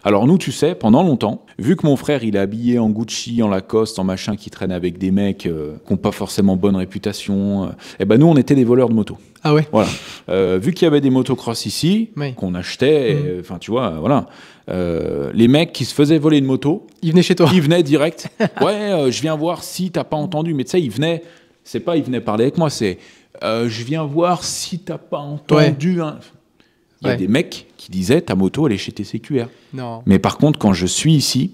Alors nous, tu sais, pendant longtemps, vu que mon frère, il est habillé en Gucci, en Lacoste, en machin, qui traîne avec des mecs qui n'ont pas forcément bonne réputation, et ben nous, on était des voleurs de motos. Ah ouais. Voilà. Vu qu'il y avait des motocross ici, Oui. qu'on achetait, enfin tu vois, voilà. Les mecs qui se faisaient voler une moto, Il venait chez toi. ils venaient direct. Ouais, je viens voir si t'as pas entendu. Mais tu sais, ils venaient. C'est pas, ils venaient parler avec moi. C'est, je viens voir si t'as pas entendu. Hein. Il y a des mecs qui disaient ta moto elle est chez TCQR. Non. Mais par contre, quand je suis ici,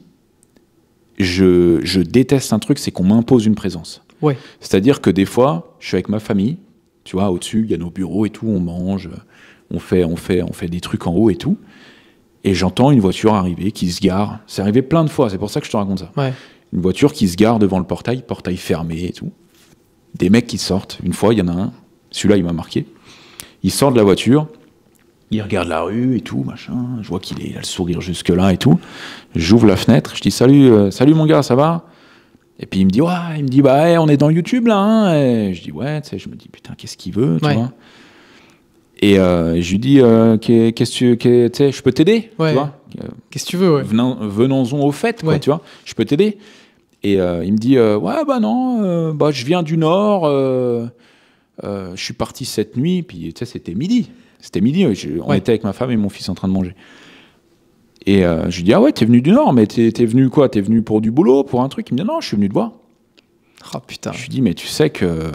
je déteste un truc, c'est qu'on m'impose une présence. Ouais. C'est-à-dire que des fois, je suis avec ma famille. Tu vois, au-dessus, il y a nos bureaux et tout, on mange, on fait des trucs en haut et tout. Et j'entends une voiture arriver, qui se gare. C'est arrivé plein de fois, c'est pour ça que je te raconte ça. Ouais. Une voiture qui se gare devant le portail fermé et tout. Des mecs qui sortent. Une fois, il y en a un, celui-là, il m'a marqué. Il sort de la voiture, il regarde la rue et tout, machin. Je vois qu'il a le sourire jusque-là et tout. J'ouvre la fenêtre, je dis salut mon gars, ça va ? Et puis il me dit bah hey, on est dans YouTube là, hein. Et je dis ouais, tu sais, je me dis putain qu'est-ce qu'il veut, tu vois. Et je lui dis qu'est-ce que tu sais, je peux t'aider, tu vois. Qu'est-ce que tu veux, ouais. Venons-en au fait, quoi, tu vois. Je peux t'aider. Et il me dit ouais bah non, bah je viens du Nord, je suis parti cette nuit, puis tu sais c'était midi, on était avec ma femme et mon fils en train de manger. Et je lui dis ah ouais t'es venu du Nord, mais t'es venu quoi, t'es venu pour du boulot, pour un truc? Il me dit non, je suis venu te voir. Oh putain. Je lui dis mais tu sais que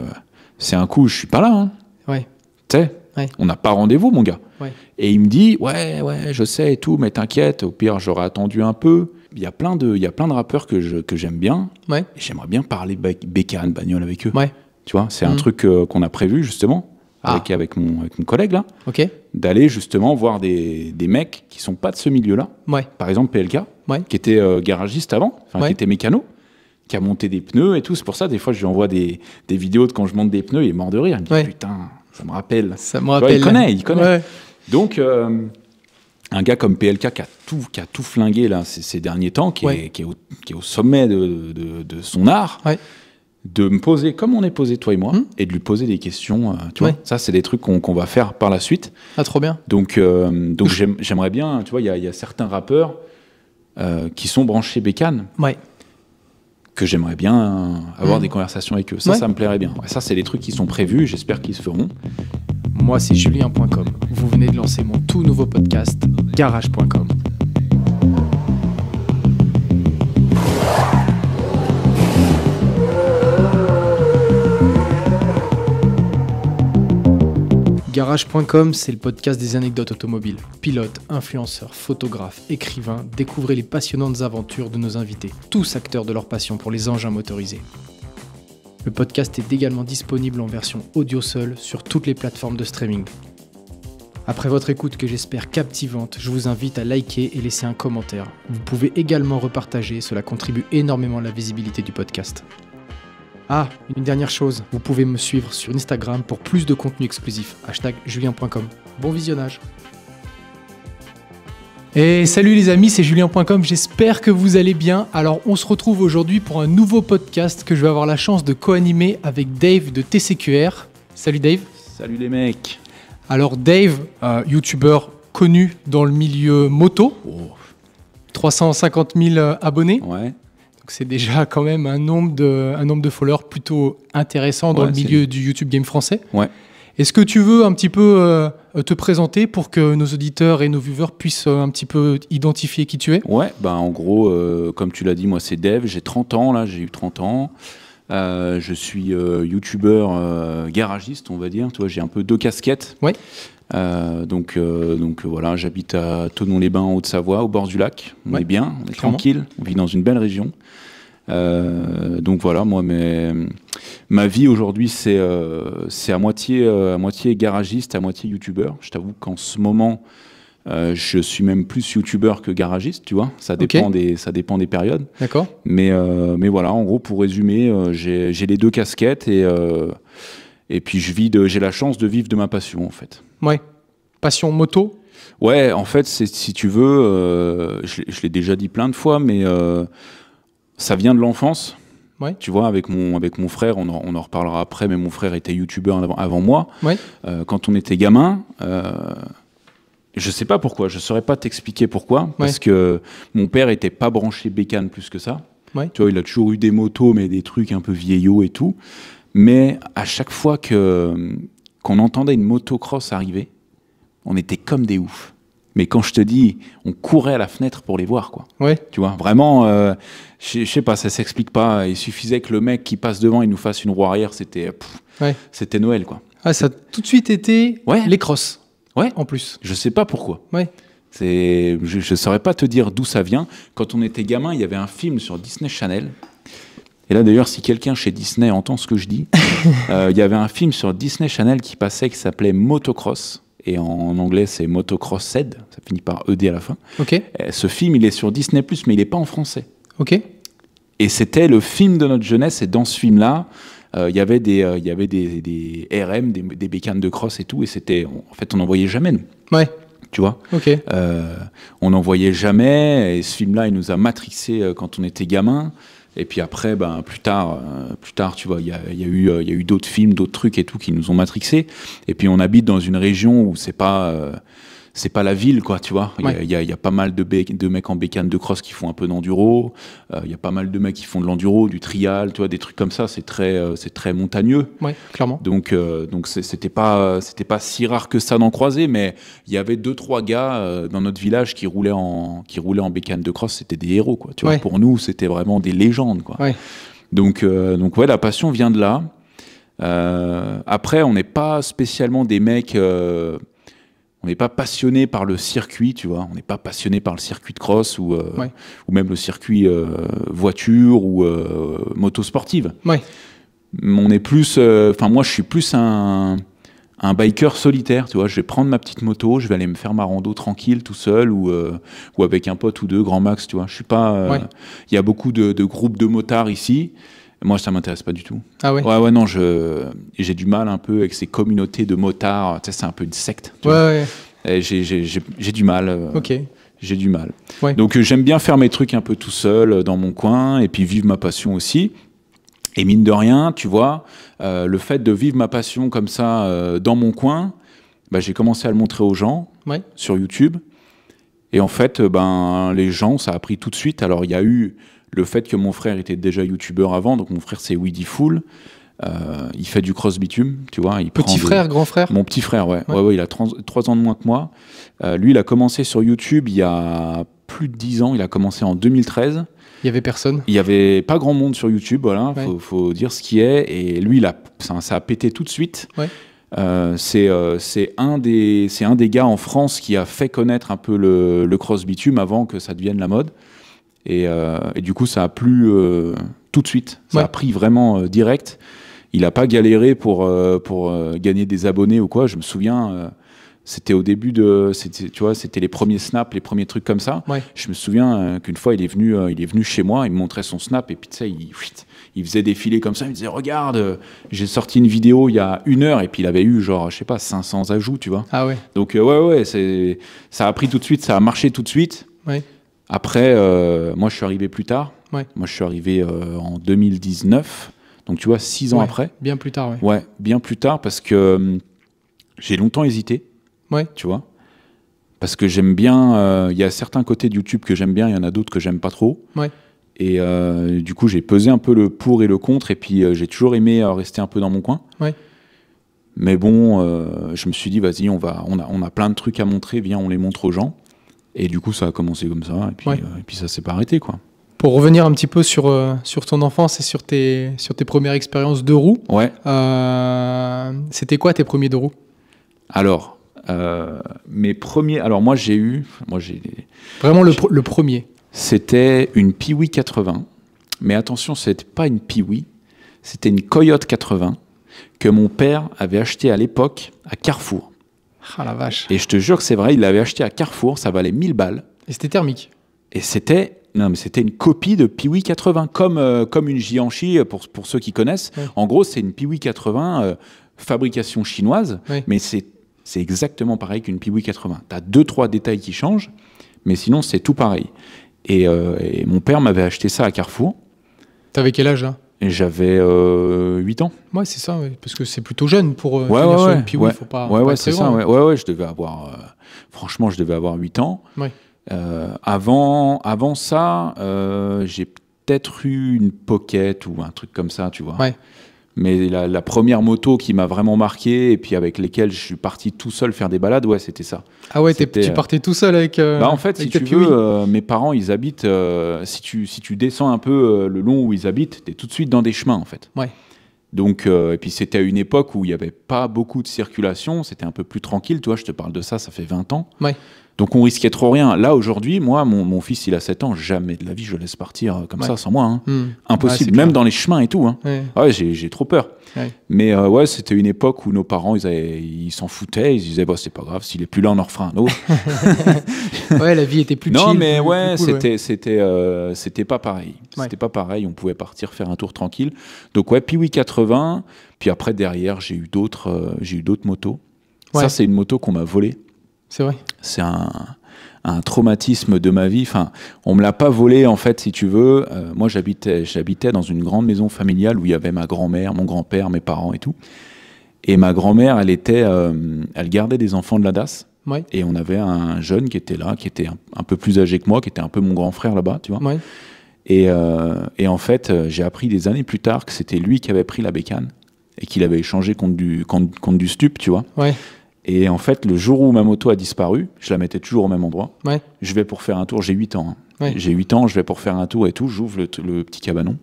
c'est un coup, je suis pas là, hein. Ouais. Tu sais, on n'a pas rendez-vous mon gars. Ouais. Et il me dit ouais je sais et tout, mais t'inquiète, au pire j'aurais attendu un peu. Il y a plein de rappeurs que j'aime bien. Ouais. Et j'aimerais bien parler bécane, bagnole avec eux. Ouais. Tu vois, c'est un truc qu'on a prévu justement avec mon collègue là. Ok. D'aller justement voir des mecs qui sont pas de ce milieu-là. Ouais. Par exemple PLK, qui était garagiste avant, qui était mécano, qui a monté des pneus et tout. C'est pour ça des fois je lui envoie des vidéos de quand je monte des pneus, il est mort de rire. Il me dit putain, ça me rappelle. Ça me rappelle. Tu vois, il connaît. Ouais. Donc un gars comme PLK qui a tout flingué là, ces derniers temps, qui est au sommet de son art, de me poser comme on est posé toi et moi, et de lui poser des questions. Tu vois, ça c'est des trucs qu'on va faire par la suite. Ah trop bien. Donc j'aimerais bien, tu vois, il y a certains rappeurs qui sont branchés bécane, que j'aimerais bien avoir des conversations avec eux. Ça me plairait bien. Ça c'est des trucs qui sont prévus, j'espère qu'ils se feront. Moi, c'est Julien.com. Vous venez de lancer mon tout nouveau podcast, Garage.com. Garage.com, c'est le podcast des anecdotes automobiles. Pilotes, influenceurs, photographes, écrivains, découvrez les passionnantes aventures de nos invités, tous acteurs de leur passion pour les engins motorisés. Le podcast est également disponible en version audio seule sur toutes les plateformes de streaming. Après votre écoute que j'espère captivante, je vous invite à liker et laisser un commentaire. Vous pouvez également repartager, cela contribue énormément à la visibilité du podcast. Ah, une dernière chose, vous pouvez me suivre sur Instagram pour plus de contenu exclusif, #julien.com. Bon visionnage. Et salut les amis, c'est Julien.com, j'espère que vous allez bien. Alors on se retrouve aujourd'hui pour un nouveau podcast que je vais avoir la chance de co-animer avec Dave de TCQR. Salut Dave. Salut les mecs. Alors Dave, youtubeur connu dans le milieu moto, 350 000 abonnés. Ouais. Donc c'est déjà quand même un nombre de followers plutôt intéressant dans le milieu du YouTube game français. Ouais. Est-ce que tu veux un petit peu te présenter pour que nos auditeurs et nos viewers puissent un petit peu identifier qui tu es? Ouais, en gros, comme tu l'as dit, moi c'est Dave, j'ai 30 ans, là, j'ai eu 30 ans. Je suis youtubeur garagiste, on va dire. Tu vois, j'ai un peu deux casquettes. Ouais. Donc voilà, j'habite à Thonon-les-Bains, en Haute-Savoie, au bord du lac. On est bien, on est tranquille, on vit dans une belle région. Donc voilà, moi, ma vie aujourd'hui, c'est à moitié garagiste, à moitié youtubeur. Je t'avoue qu'en ce moment, je suis même plus youtubeur que garagiste, tu vois. Ça dépend des périodes. D'accord. Mais voilà, en gros, pour résumer, j'ai les deux casquettes et puis j'ai la chance de vivre de ma passion, en fait. Ouais. Passion moto? Ouais, en fait, si tu veux, je l'ai déjà dit plein de fois, mais ça vient de l'enfance. Ouais. Tu vois, avec mon frère, on en reparlera après, mais mon frère était youtubeur avant moi. Ouais. Quand on était gamin, Je sais pas pourquoi, je saurais pas t'expliquer pourquoi, parce que mon père était pas branché bécane plus que ça. Tu vois, il a toujours eu des motos, mais des trucs un peu vieillots et tout. Mais à chaque fois qu'on entendait une motocross arriver, on était comme des oufs. Mais quand je te dis, on courait à la fenêtre pour les voir, quoi. Tu vois, vraiment, je sais pas, ça s'explique pas. Il suffisait que le mec qui passe devant, il nous fasse une roue arrière, c'était Noël, quoi. Ah, ça a tout de suite été les crosses. En plus. Je sais pas pourquoi. Je saurais pas te dire d'où ça vient. Quand on était gamin, il y avait un film sur Disney Channel. Et là, d'ailleurs, si quelqu'un chez Disney entend ce que je dis, il y avait un film sur Disney Channel qui passait, qui s'appelait Motocross. Et en anglais, c'est Motocrossed. Ça finit par ED à la fin. Ce film, il est sur Disney+, mais il n'est pas en français. Et c'était le film de notre jeunesse. Et dans ce film-là, il y avait des RM, des bécanes de cross et tout. Et c'était, en fait, on n'en voyait jamais, nous. Tu vois, on n'en voyait jamais. Et ce film-là, il nous a matrixé quand on était gamin. Et puis après, plus tard, tu vois, il y a eu d'autres films, d'autres trucs et tout qui nous ont matrixés. Et puis on habite dans une région où c'est pas la ville, quoi, tu vois. Il y a pas mal de mecs en bécane de cross qui font un peu d'enduro. Il y a pas mal de mecs qui font de l'enduro, du trial, tu vois, des trucs comme ça. C'est très montagneux. Clairement. Donc c'était pas si rare que ça d'en croiser, mais il y avait 2-3 gars dans notre village qui roulaient en bécane de cross. C'était des héros, quoi. Tu vois, pour nous, c'était vraiment des légendes, quoi. Donc la passion vient de là. Après, on n'est pas spécialement des mecs. On n'est pas passionné par le circuit, tu vois. On n'est pas passionné par le circuit de cross ou même le circuit voiture ou moto sportive. On est plus, moi, je suis plus un biker solitaire, tu vois. Je vais prendre ma petite moto, je vais aller me faire ma rando tranquille, tout seul ou avec un pote ou deux, grand max, tu vois. Je suis pas. Il y a beaucoup de groupes de motards ici. Moi, ça m'intéresse pas du tout. Non, j'ai du mal un peu avec ces communautés de motards. Tu sais, c'est un peu une secte. J'ai du mal. J'ai du mal. Donc, j'aime bien faire mes trucs un peu tout seul dans mon coin et puis vivre ma passion aussi. Et mine de rien, tu vois, le fait de vivre ma passion comme ça dans mon coin, j'ai commencé à le montrer aux gens sur YouTube. Et en fait, les gens, ça a pris tout de suite. Alors, il y a eu le fait que mon frère était déjà youtubeur avant, donc mon frère c'est Weedy Fool, il fait du cross bitume, tu vois. Petit frère, grand frère ? Mon petit frère, ouais, il a 3 ans de moins que moi. Lui, il a commencé sur YouTube il y a plus de 10 ans, il a commencé en 2013. Il y avait personne ? Il y avait pas grand monde sur YouTube, voilà, faut dire ce qui est. Et lui, ça a pété tout de suite. C'est un des gars en France qui a fait connaître un peu le cross bitume avant que ça devienne la mode. Et du coup, ça a plu tout de suite. Ça a pris vraiment direct. Il n'a pas galéré pour gagner des abonnés ou quoi. Je me souviens, c'était au début tu vois, c'était les premiers snaps, les premiers trucs comme ça. Je me souviens qu'une fois, il est venu chez moi, il me montrait son snap et puis tu sais, il faisait défiler comme ça. Il me disait, regarde, j'ai sorti une vidéo il y a 1 heure et puis il avait eu genre, je sais pas, 500 ajouts, tu vois. Donc ça a pris tout de suite, ça a marché tout de suite. Après, moi, je suis arrivé plus tard. Moi, je suis arrivé en 2019. Donc, tu vois, 6 ans après. Bien plus tard, bien plus tard, parce que j'ai longtemps hésité. Tu vois. Parce que j'aime bien... Il y a certains côtés de YouTube que j'aime bien, il y en a d'autres que j'aime pas trop. Et du coup, j'ai pesé un peu le pour et le contre. Et puis, j'ai toujours aimé rester un peu dans mon coin. Mais bon, je me suis dit, vas-y, on a plein de trucs à montrer. Viens, on les montre aux gens. Et du coup, ça a commencé comme ça, et puis ça s'est pas arrêté, quoi. Pour revenir un petit peu sur ton enfance et sur tes premières expériences de roues, c'était quoi tes premiers de roues ? Alors, mes premiers... Alors moi, j'ai... Vraiment le premier. C'était une Piwi 80, mais attention, c'était pas une Piwi, c'était une Coyote 80 que mon père avait acheté à l'époque à Carrefour. Ah la vache. Et je te jure que c'est vrai, il l'avait acheté à Carrefour, ça valait 1000 balles. Et c'était thermique. Et c'était une copie de Piwi 80, comme une Givenchy, pour ceux qui connaissent. En gros, c'est une Piwi 80, fabrication chinoise, mais c'est exactement pareil qu'une Piwi 80. Tu as 2-3 détails qui changent, mais sinon, c'est tout pareil. Et mon père m'avait acheté ça à Carrefour. T'avais quel âge, là ? Et j'avais 8 ans. Ouais, c'est ça, ouais. Parce que c'est plutôt jeune pour tenir sur une Piwi, faut pas être c'est très ça, grand. ouais, je devais avoir... franchement, je devais avoir 8 ans. Ouais. Avant ça, j'ai peut-être eu une Pocket ou un truc comme ça, tu vois. Ouais. Mais la première moto qui m'a vraiment marqué et puis avec lesquelles je suis parti tout seul faire des balades, ouais, c'était ça. Ah ouais, tu partais tout seul avec en fait, si tu veux, mes parents, ils habitent... si tu descends un peu le long où ils habitent, tu es tout de suite dans des chemins, en fait. Ouais. Donc, et puis c'était à une époque où il n'y avait pas beaucoup de circulation, c'était un peu plus tranquille, tu vois, je te parle de ça fait 20 ans. Ouais. Donc on risquait trop rien. Là, aujourd'hui, moi, mon fils, il a 7 ans, jamais de la vie, je le laisse partir comme ça, sans moi. Hein. Impossible, même dans les chemins et tout. Hein. Ouais, j'ai trop peur. Ouais. Mais ouais, c'était une époque où nos parents, ils s'en foutaient, ils disaient, bah, c'est pas grave, s'il est plus là, on en refera un autre. Ouais, la vie était plus chill. Non, mais ouais, c'était pas pareil. C'était pas pareil, on pouvait partir faire un tour tranquille. Donc ouais, Piwi 80, puis après, derrière, j'ai eu d'autres motos. Ouais. Ça, c'est une moto qu'on m'a volée. C'est vrai. C'est un traumatisme de ma vie. Enfin, on me l'a pas volé, en fait, si tu veux. Moi, j'habitais dans une grande maison familiale où il y avait ma grand-mère, mon grand-père, mes parents et tout. Et ma grand-mère, elle gardait des enfants de la DAS. Ouais. Et on avait un jeune qui était là, qui était un peu plus âgé que moi, qui était un peu mon grand frère là-bas, tu vois. Ouais. Et en fait, j'ai appris des années plus tard que c'était lui qui avait pris la bécane et qu'il avait échangé contre du stup, tu vois. Ouais. Et en fait, le jour où ma moto a disparu, je la mettais toujours au même endroit. Ouais. Je vais pour faire un tour, j'ai 8 ans. Hein. Ouais. J'ai 8 ans, je vais pour faire un tour et tout, j'ouvre le petit cabanon.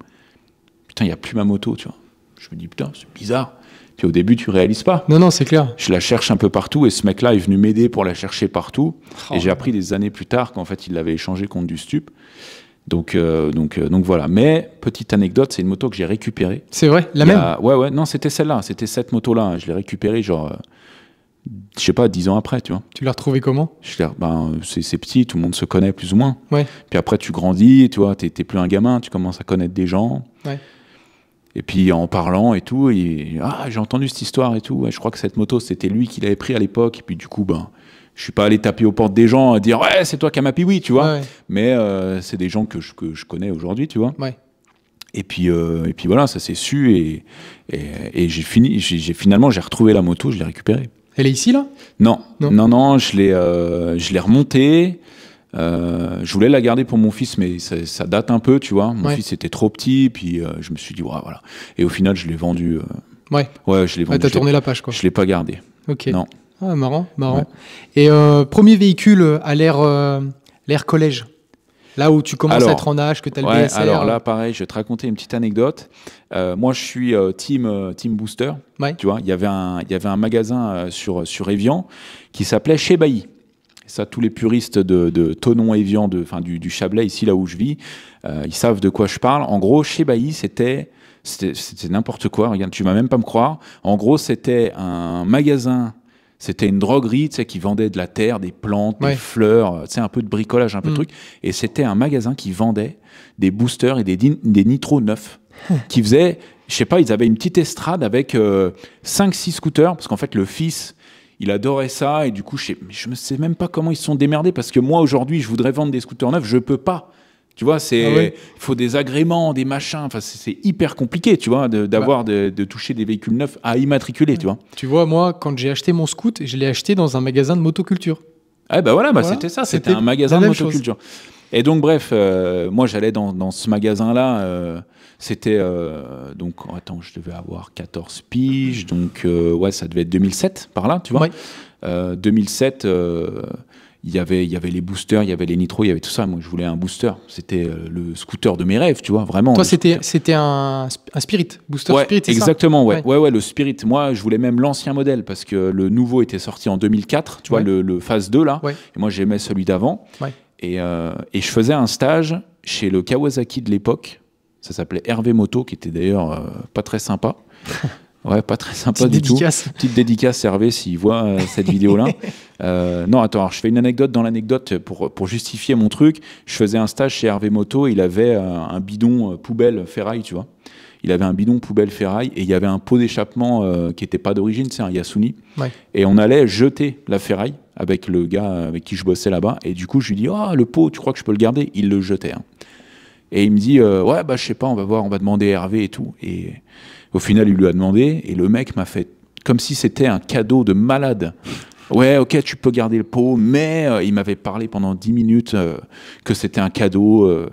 Putain, il n'y a plus ma moto, tu vois. Je me dis, putain, c'est bizarre. Puis au début, tu réalises pas. Non, c'est clair. Je la cherche un peu partout et ce mec-là est venu m'aider pour la chercher partout. Et j'ai appris des années plus tard qu'en fait, il l'avait échangé contre du stup. Donc voilà. Mais, petite anecdote, c'est une moto que j'ai récupérée. C'est vrai, la même? Ouais, non, c'était celle-là. C'était cette moto-là. Je l'ai récupérée, genre... je sais pas, 10 ans après, tu vois. Tu l'as retrouvée comment? C'est petit, tout le monde se connaît plus ou moins. Ouais. Puis après, tu grandis, tu vois, t'es plus un gamin, tu commences à connaître des gens. Ouais. Et puis en parlant et tout, j'ai entendu cette histoire et tout. Ouais, je crois que cette moto, c'était lui qui l'avait pris à l'époque. Et puis du coup, je suis pas allé taper aux portes des gens et dire ouais, c'est toi qui as ma Piwi, tu vois. Ouais. Mais c'est des gens que je connais aujourd'hui, tu vois. Ouais. Et puis voilà, ça s'est su et finalement j'ai retrouvé la moto, je l'ai récupérée. Elle est ici, là? Non, je l'ai remontée. Je voulais la garder pour mon fils, mais ça date un peu, tu vois. Mon fils était trop petit, puis je me suis dit, ouais, voilà. Et au final, je l'ai vendu. Ouais, je l'ai vendu. T'as tourné la page, quoi. Je ne l'ai pas gardé. Ok. Non. Ah, marrant. Ouais. Et premier véhicule à l'ère collège? Là où tu commences à être en âge, que tu as le BSR. Alors là, pareil, je vais te raconter une petite anecdote. Moi, je suis team Booster. Ouais. Tu vois, il y avait un magasin sur Évian qui s'appelait Chez Bailly. Ça, tous les puristes de Thonon-Évian, du Chablais, ici, là où je vis, ils savent de quoi je parle. En gros, Chez Bailly, c'était n'importe quoi. Regarde, tu vas même pas me croire. En gros, c'était un magasin... C'était une droguerie, tu sais, qui vendait de la terre, des plantes, des fleurs, tu sais, un peu de bricolage, un peu de trucs. Et c'était un magasin qui vendait des boosters et des nitros neufs. Qui faisaient, je sais pas, ils avaient une petite estrade avec 5-6 scooters, parce qu'en fait, le fils, il adorait ça. Et du coup, je ne sais même pas comment ils se sont démerdés, parce que moi, aujourd'hui, je voudrais vendre des scooters neufs, je peux pas. Tu vois, il faut des agréments, des machins. Enfin, c'est hyper compliqué, tu vois, de toucher des véhicules neufs à immatriculer, tu vois. Tu vois, moi, quand j'ai acheté mon scoot, je l'ai acheté dans un magasin de motoculture. Ah voilà, c'était ça, c'était un magasin de motoculture. Et donc, bref, moi, j'allais dans ce magasin-là. C'était donc, attends, je devais avoir 14 piges, donc ça devait être 2007 par là, tu vois. 2007. Il y avait les boosters, il y avait les nitros, il y avait tout ça. Moi, je voulais un booster. C'était le scooter de mes rêves, tu vois, vraiment. Toi, c'était un Spirit, booster Spirit, c'est exactement, ça ouais, le Spirit. Moi, je voulais même l'ancien modèle parce que le nouveau était sorti en 2004, tu vois, le phase 2, là. Ouais. Et moi, j'aimais celui d'avant. Ouais. Et je faisais un stage chez le Kawasaki de l'époque. Ça s'appelait Hervé Moto, qui était d'ailleurs pas très sympa. Ouais, pas très sympa du tout. Petite dédicace, Hervé, s'il voit cette vidéo-là. Non, attends, alors, je fais une anecdote dans l'anecdote pour justifier mon truc. Je faisais un stage chez Hervé Moto, il avait un bidon poubelle ferraille, tu vois. Il avait un bidon poubelle ferraille et il y avait un pot d'échappement qui n'était pas d'origine, c'est un Yasuni. Ouais. Et on allait jeter la ferraille avec le gars avec qui je bossais là-bas. Et du coup, je lui dis, le pot, tu crois que je peux le garder? Il le jetait. Hein. Et il me dit, ouais, bah, je sais pas, on va voir, on va demander à Hervé et tout. Et au final, il lui a demandé, et le mec m'a fait comme si c'était un cadeau de malade. Ouais, ok, tu peux garder le pot, mais il m'avait parlé pendant 10 minutes que c'était un cadeau.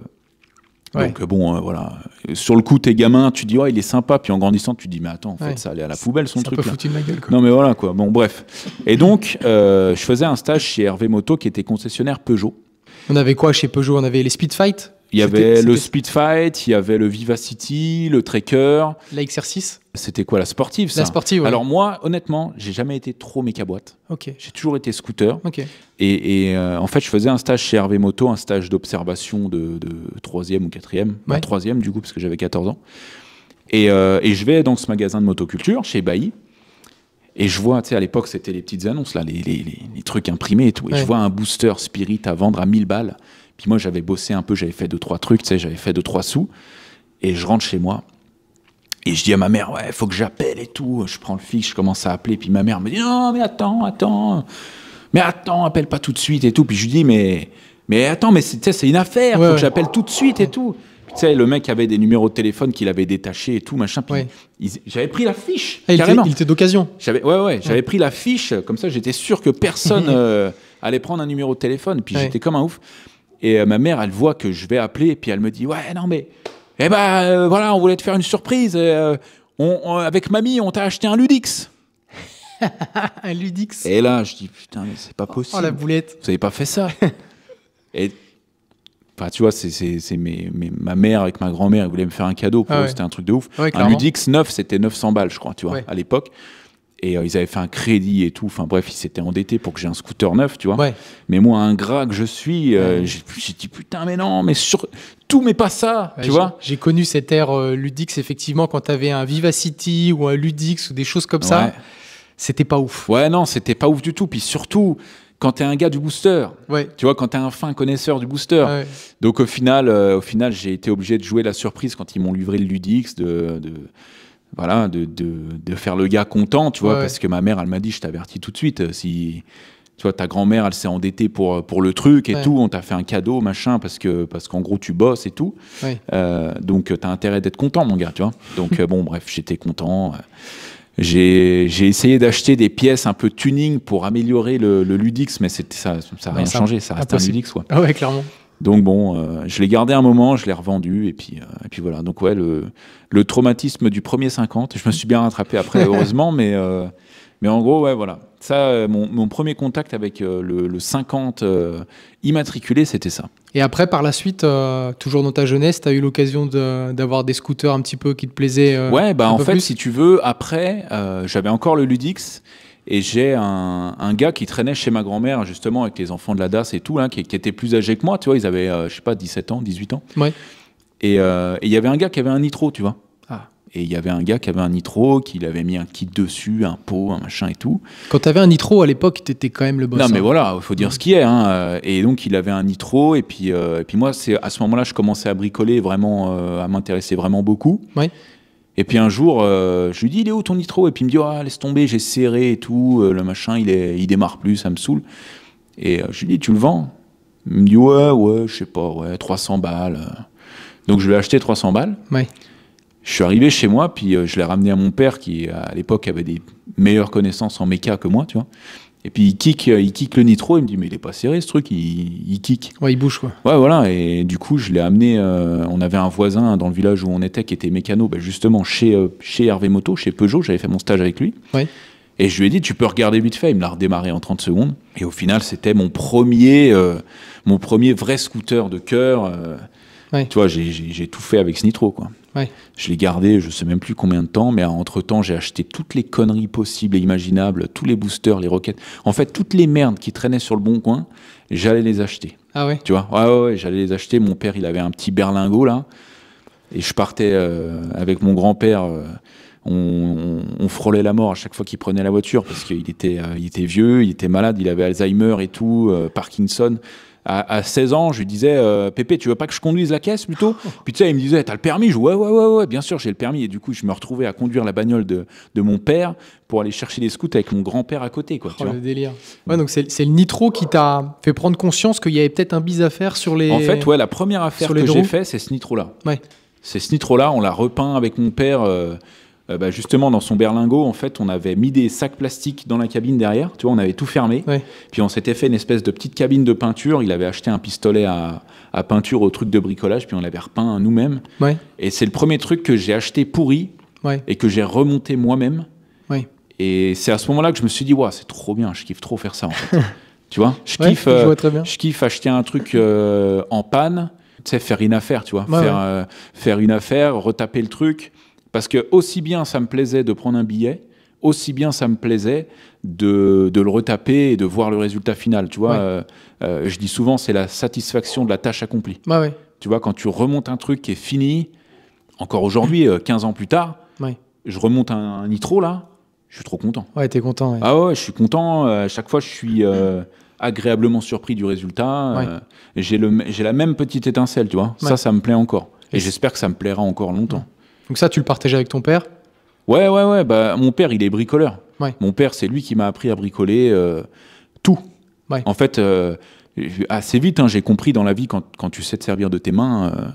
Donc bon, voilà. Sur le coup, t'es gamin, tu dis, ouais, il est sympa, puis en grandissant, tu dis, mais attends, en fait, ça allait à la poubelle, son truc. Ça peut foutre de ma gueule, quoi. Non, mais voilà, quoi. Bon, bref. Et donc, je faisais un stage chez Hervé Moto, qui était concessionnaire Peugeot. On avait quoi chez Peugeot? On avait les Speedfight. Il y avait le Speedfight, il y avait le Vivacity, le Tracker. La XR6. C'était quoi, la sportive, ça? La sportive, ouais. Alors moi, honnêtement, j'ai jamais été trop méca-boîte. Ok. J'ai toujours été scooter. Ok. Et en fait, je faisais un stage chez Hervé Moto, un stage d'observation de 3e ou 4e. Ouais. 3e, du coup, parce que j'avais 14 ans. Et je vais dans ce magasin de motoculture, chez Bailly. Et je vois, tu sais, à l'époque, c'était les petites annonces, là, les trucs imprimés et tout. Et je vois un booster Spirit à vendre à 1000 balles. Puis moi, j'avais bossé un peu, j'avais fait 2-3 trucs, tu sais, j'avais fait 2-3 sous. Et je rentre chez moi. Et je dis à ma mère, ouais, faut que j'appelle et tout. Je prends le fixe, je commence à appeler. Puis ma mère me dit, non, mais attends. Mais attends, appelle pas tout de suite et tout. Puis je lui dis, mais attends, mais c'est une affaire, faut que j'appelle tout de suite et tout. Tu sais, le mec avait des numéros de téléphone qu'il avait détachés et tout, machin. Puis j'avais pris la fiche, carrément. Il était d'occasion. J'avais pris la fiche, comme ça j'étais sûr que personne allait prendre un numéro de téléphone. Puis j'étais comme un ouf. Et ma mère, elle voit que je vais appeler, et puis elle me dit, ouais, non, mais voilà, on voulait te faire une surprise. Avec mamie, on t'a acheté un Ludix. Un Ludix. Et là, je dis, putain, mais c'est pas possible. Oh, la boulette. Vous avez pas fait ça. Et tu vois, c'est ma mère avec ma grand-mère, ils voulaient me faire un cadeau. Pour eux, c'était un truc de ouf. Un Ludix neuf, c'était 900 balles, je crois, tu vois, à l'époque. Et ils avaient fait un crédit et tout. Enfin bref, ils s'étaient endettés pour que j'ai un scooter neuf, tu vois. Mais moi, ingrat que je suis, j'ai dit putain, mais non, mais sur tout, mais pas ça, tu vois. J'ai connu cette ère Ludix, effectivement, quand tu avais un Vivacity ou un Ludix ou des choses comme ça. C'était pas ouf. Ouais, non, c'était pas ouf du tout. Puis surtout, quand t'es un gars du booster, tu vois, quand t'es un fin connaisseur du booster. Donc au final, j'ai été obligé de jouer la surprise quand ils m'ont livré le Ludix, voilà, de faire le gars content, tu vois, parce que ma mère, elle m'a dit, je t'avertis tout de suite, si tu vois, ta grand-mère, elle s'est endettée pour le truc et tout, on t'a fait un cadeau, machin, parce qu'en gros, tu bosses et tout. Donc, t'as intérêt d'être content, mon gars, tu vois. Donc, bon, bref, j'étais content. J'ai essayé d'acheter des pièces un peu tuning pour améliorer le Ludix, mais ça n'a rien changé, ça reste un Ludix, quoi. Ah ouais, clairement. Donc bon, je l'ai gardé un moment, je l'ai revendu, et puis voilà. Donc ouais, le traumatisme du premier 50, je me suis bien rattrapé après, heureusement, mais en gros, ouais, voilà. Ça, mon premier contact avec le 50 immatriculé, c'était ça. Et après, par la suite, toujours dans ta jeunesse, tu as eu l'occasion d'avoir des scooters un petit peu qui te plaisaient ouais, bah en fait, si tu veux, après, j'avais encore le Ludix. Et j'ai un gars qui traînait chez ma grand-mère, justement, avec les enfants de la DAS et tout, là, qui était plus âgé que moi, tu vois, ils avaient, je sais pas, 17 ans, 18 ans. Et il y avait un gars qui avait un nitro, tu vois. Et il y avait un gars qui avait un nitro, qui avait mis un kit dessus, un pot, un machin et tout. Quand tu avais un nitro, à l'époque, tu étais quand même le boss. Non, mais voilà, il faut dire ce qui est. Hein. Et donc, il avait un nitro, et puis moi, à ce moment-là, je commençais à bricoler vraiment, à m'intéresser vraiment beaucoup. Et puis un jour, je lui dis, il est où ton nitro? Et puis il me dit, oh, laisse tomber, j'ai serré et tout, le machin, il démarre plus, ça me saoule. Et je lui dis, tu le vends? Il me dit, ouais, je sais pas, 300 balles. Donc je lui ai acheté 300 balles. Je suis arrivé chez moi, puis je l'ai ramené à mon père, qui à l'époque avait des meilleures connaissances en méca que moi, tu vois. Et puis il kick le nitro, il me dit, mais il est pas serré ce truc, il kick. Ouais, il bouge quoi. Ouais, voilà, et du coup je l'ai amené, on avait un voisin dans le village où on était qui était mécano, justement chez Hervé Moto, chez Peugeot, j'avais fait mon stage avec lui. Et je lui ai dit, tu peux regarder vite fait, il me l'a redémarré en 30 secondes. Et au final, c'était mon premier vrai scooter de cœur. Tu vois, j'ai tout fait avec ce nitro, quoi. Je l'ai gardé, je sais même plus combien de temps, mais entre-temps, j'ai acheté toutes les conneries possibles et imaginables, tous les boosters, les roquettes. En fait, toutes les merdes qui traînaient sur le bon coin, j'allais les acheter. Ah ouais? Tu vois? Ouais, j'allais les acheter. Mon père, il avait un petit berlingot, là. Et je partais avec mon grand-père. On frôlait la mort à chaque fois qu'il prenait la voiture parce qu'il était vieux, il était malade, il avait Alzheimer et tout, Parkinson. À 16 ans, je lui disais Pépé, tu veux pas que je conduise la caisse plutôt? Puis tu sais, il me disait, t'as le permis? Je dis, ouais, bien sûr, j'ai le permis. Et du coup, je me retrouvais à conduire la bagnole de mon père pour aller chercher les scouts avec mon grand-père à côté, quoi. Tu vois, le délire. Ouais, donc c'est le nitro qui t'a fait prendre conscience qu'il y avait peut-être un bise à faire sur les. En fait, ouais, la première affaire que j'ai fait, c'est ce nitro-là. Ouais. C'est ce nitro-là, on l'a repeint avec mon père. Justement, dans son berlingot, en fait, on avait mis des sacs plastiques dans la cabine derrière. Tu vois, on avait tout fermé. Ouais. Puis on s'était fait une espèce de petite cabine de peinture. Il avait acheté un pistolet à peinture au truc de bricolage, puis on l'avait repeint nous-mêmes. Ouais. Et c'est le premier truc que j'ai acheté pourri et que j'ai remonté moi-même. Ouais. Et c'est à ce moment-là que je me suis dit, ouais, c'est trop bien, je kiffe trop faire ça, en fait. Tu vois, je kiffe acheter un truc en panne, tu sais, faire une affaire, tu vois, faire une affaire, retaper le truc. Parce que aussi bien ça me plaisait de prendre un billet, aussi bien ça me plaisait de le retaper et de voir le résultat final. Tu vois, je dis souvent, c'est la satisfaction de la tâche accomplie. Tu vois, quand tu remontes un truc qui est fini, encore aujourd'hui, 15 ans plus tard, je remonte un nitro là, je suis trop content. Ouais, t'es content. Ouais. Ah ouais, je suis content. À chaque fois, je suis agréablement surpris du résultat. J'ai la même petite étincelle, tu vois. Ça me plaît encore. Et j'espère que ça me plaira encore longtemps. Donc ça, tu le partages avec ton père? Ouais. Bah, mon père, il est bricoleur. Ouais. Mon père, c'est lui qui m'a appris à bricoler tout. Ouais. En fait, assez vite, j'ai compris dans la vie, quand tu sais te servir de tes mains,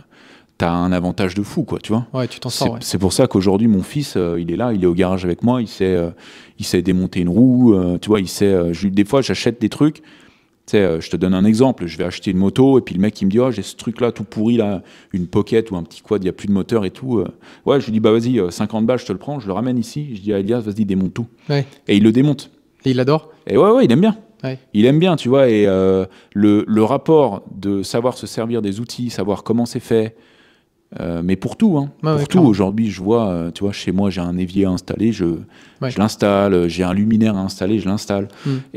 t'as un avantage de fou, quoi, tu vois. Ouais, tu t'en sors. C'est pour ça qu'aujourd'hui, mon fils, il est là, il est au garage avec moi, il sait démonter une roue, tu vois, des fois, j'achète des trucs. Tu sais, je te donne un exemple, je vais acheter une moto et puis le mec il me dit j'ai ce truc là tout pourri là, une pocket ou un petit quad, il n'y a plus de moteur et tout. Ouais, je lui dis bah vas-y, 50 balles, je te le prends, je le ramène ici. Je dis à Elias, vas-y, démonte tout. Ouais. Et il le démonte. Et il adore. Et ouais, il aime bien. Ouais. Il aime bien, tu vois. Et le rapport de savoir se servir des outils, savoir comment c'est fait. Mais pour tout, pour tout. Aujourd'hui, je vois, tu vois, chez moi, j'ai un évier à installer, je l'installe. J'ai un luminaire à installer, je l'installe.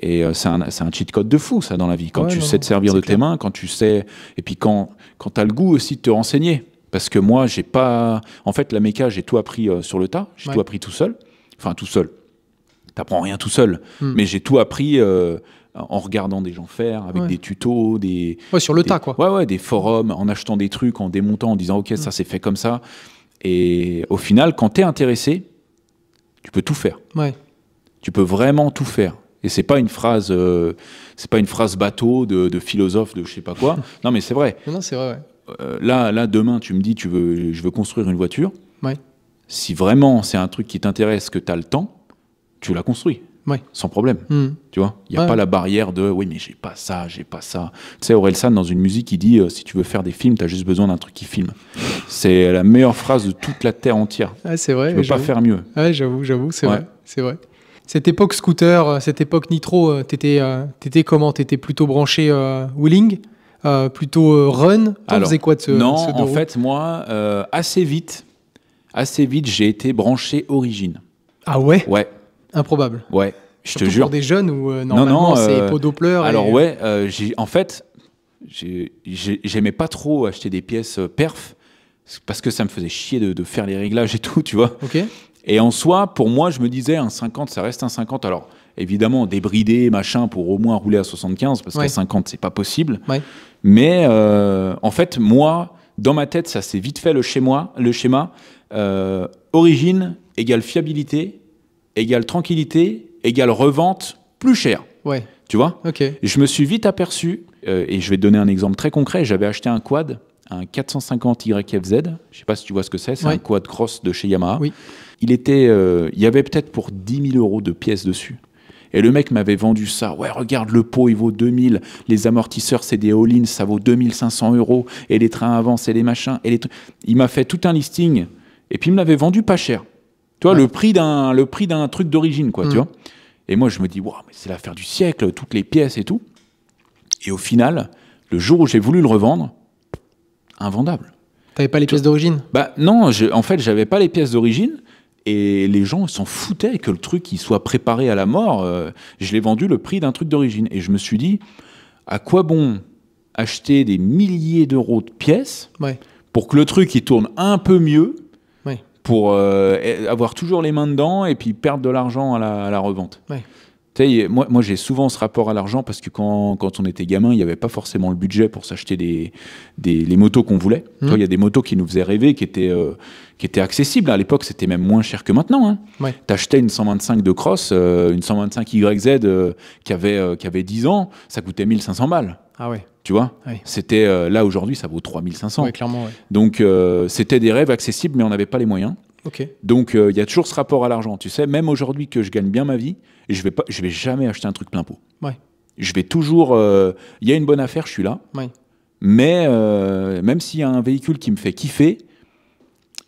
Et c'est un cheat code de fou, ça, dans la vie. Quand tu sais te servir de tes mains, quand tu sais, et puis quand tu as le goût aussi de te renseigner. Parce que moi, j'ai pas. En fait, la méca, j'ai tout appris sur le tas. J'ai tout appris tout seul. Enfin, tout seul. T'apprends rien tout seul. Mais j'ai tout appris. En regardant des gens faire, avec des tutos, sur le tas, quoi. Ouais, des forums, en achetant des trucs, en démontant, en disant ok, ça c'est fait comme ça. Et au final, quand t'es intéressé, tu peux tout faire. Ouais. Tu peux vraiment tout faire. Et c'est pas une phrase bateau de philosophe de je sais pas quoi. Non, mais c'est vrai. Non, c'est vrai. Ouais. Là, demain, tu me dis je veux construire une voiture. Ouais. Si vraiment c'est un truc qui t'intéresse, que t'as le temps, tu la construis. Ouais. Sans problème, tu vois. Il n'y a pas la barrière de « oui, mais j'ai pas ça. » Tu sais, Orelsan, dans une musique, il dit « si tu veux faire des films, tu as juste besoin d'un truc qui filme. » C'est la meilleure phrase de toute la Terre entière. Ah, c'est vrai. Tu ne peux pas faire mieux. Ouais, j'avoue, c'est vrai. C'est vrai. Cette époque scooter, cette époque nitro, t'étais comment? T'étais plutôt branché wheeling, plutôt run? T'en faisais quoi de ce Non, en fait, moi, assez vite, j'ai été branché origine. Ah ouais? Ouais. Improbable. Ouais, je te jure. Pour des jeunes où normalement c'est pot Doppler. Alors j'aimais pas trop acheter des pièces perf parce que ça me faisait chier de faire les réglages et tout, tu vois. Okay. Et en soi, pour moi, je me disais un 50, ça reste un 50. Alors évidemment, débridé, machin, pour au moins rouler à 75 parce qu'à 50, c'est pas possible. Ouais. Mais en fait, moi, dans ma tête, ça s'est vite fait le schéma. Origine égale fiabilité égale tranquillité, égale revente plus cher. Ouais. Tu vois? Okay. Je me suis vite aperçu, et je vais te donner un exemple très concret, j'avais acheté un quad, un 450 YFZ, je ne sais pas si tu vois ce que c'est un quad cross de chez Yamaha. Oui. Il y avait peut-être pour 10 000 € de pièces dessus. Et le mec m'avait vendu ça. Ouais, regarde, le pot, il vaut 2000. Les amortisseurs, c'est des all-in, ça vaut 2500 €. Et les trains avant, c'est les machins. Il m'a fait tout un listing, et puis il me l'avait vendu pas cher. Tu vois, le prix d'un truc d'origine, quoi, tu vois. Et moi, je me dis, wow, mais c'est l'affaire du siècle, toutes les pièces et tout. Et au final, le jour où j'ai voulu le revendre, invendable. T'avais pas les pièces d'origine? Bah non, en fait, j'avais pas les pièces d'origine. Et les gens s'en foutaient que le truc il soit préparé à la mort. Je l'ai vendu le prix d'un truc d'origine. Et je me suis dit, à quoi bon acheter des milliers d'euros de pièces pour que le truc il tourne un peu mieux, pour avoir toujours les mains dedans et puis perdre de l'argent à la revente. Ouais. Moi j'ai souvent ce rapport à l'argent parce que quand on était gamin, il n'y avait pas forcément le budget pour s'acheter les motos qu'on voulait. Il y a des motos qui nous faisaient rêver, qui étaient accessibles. À l'époque, c'était même moins cher que maintenant. Hein. Ouais. T'achetais une 125 de cross, une 125 YZ qui avait 10 ans, ça coûtait 1500 balles. Ah ouais. Tu vois, ouais. C'était là aujourd'hui, ça vaut 3500. Ouais, clairement. Ouais. Donc c'était des rêves accessibles, mais on n'avait pas les moyens. Okay. Donc il y a toujours ce rapport à l'argent. Tu sais, même aujourd'hui que je gagne bien ma vie, je vais jamais acheter un truc plein pot. Ouais. Je vais toujours. Il y a une bonne affaire, je suis là. Ouais. Mais même s'il y a un véhicule qui me fait kiffer,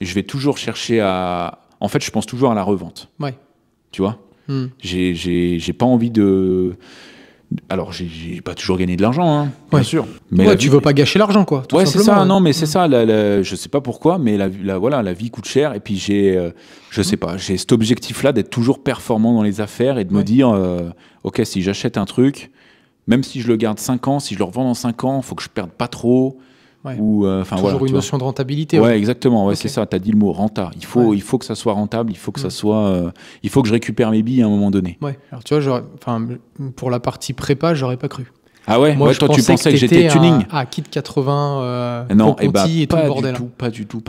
je vais toujours chercher à. En fait, je pense toujours à la revente. Ouais. Tu vois. J'ai pas envie de. Alors, j'ai pas toujours gagné de l'argent, hein, bien sûr. Mais tu veux pas gâcher l'argent, quoi. Ouais, c'est ça. Non, mais c'est ça. Je sais pas pourquoi, mais la vie coûte cher. Et puis je sais pas, j'ai cet objectif-là d'être toujours performant dans les affaires et de me dire, ok, si j'achète un truc, même si je le garde 5 ans, si je le revends dans 5 ans, faut que je perde pas trop. Ouais. Ou toujours une notion de rentabilité. Ouais, exactement. Ouais, okay. C'est ça. T'as dit le mot renta. Il faut que ça soit rentable. Il faut que ça soit. Il faut que je récupère mes billes à un moment donné. Ouais. Alors tu vois, pour la partie prépa, j'aurais pas cru. Ah ouais. Moi, toi, tu pensais que j'étais tuning. Kit 80. Non, et tout le bordel. Pas du tout.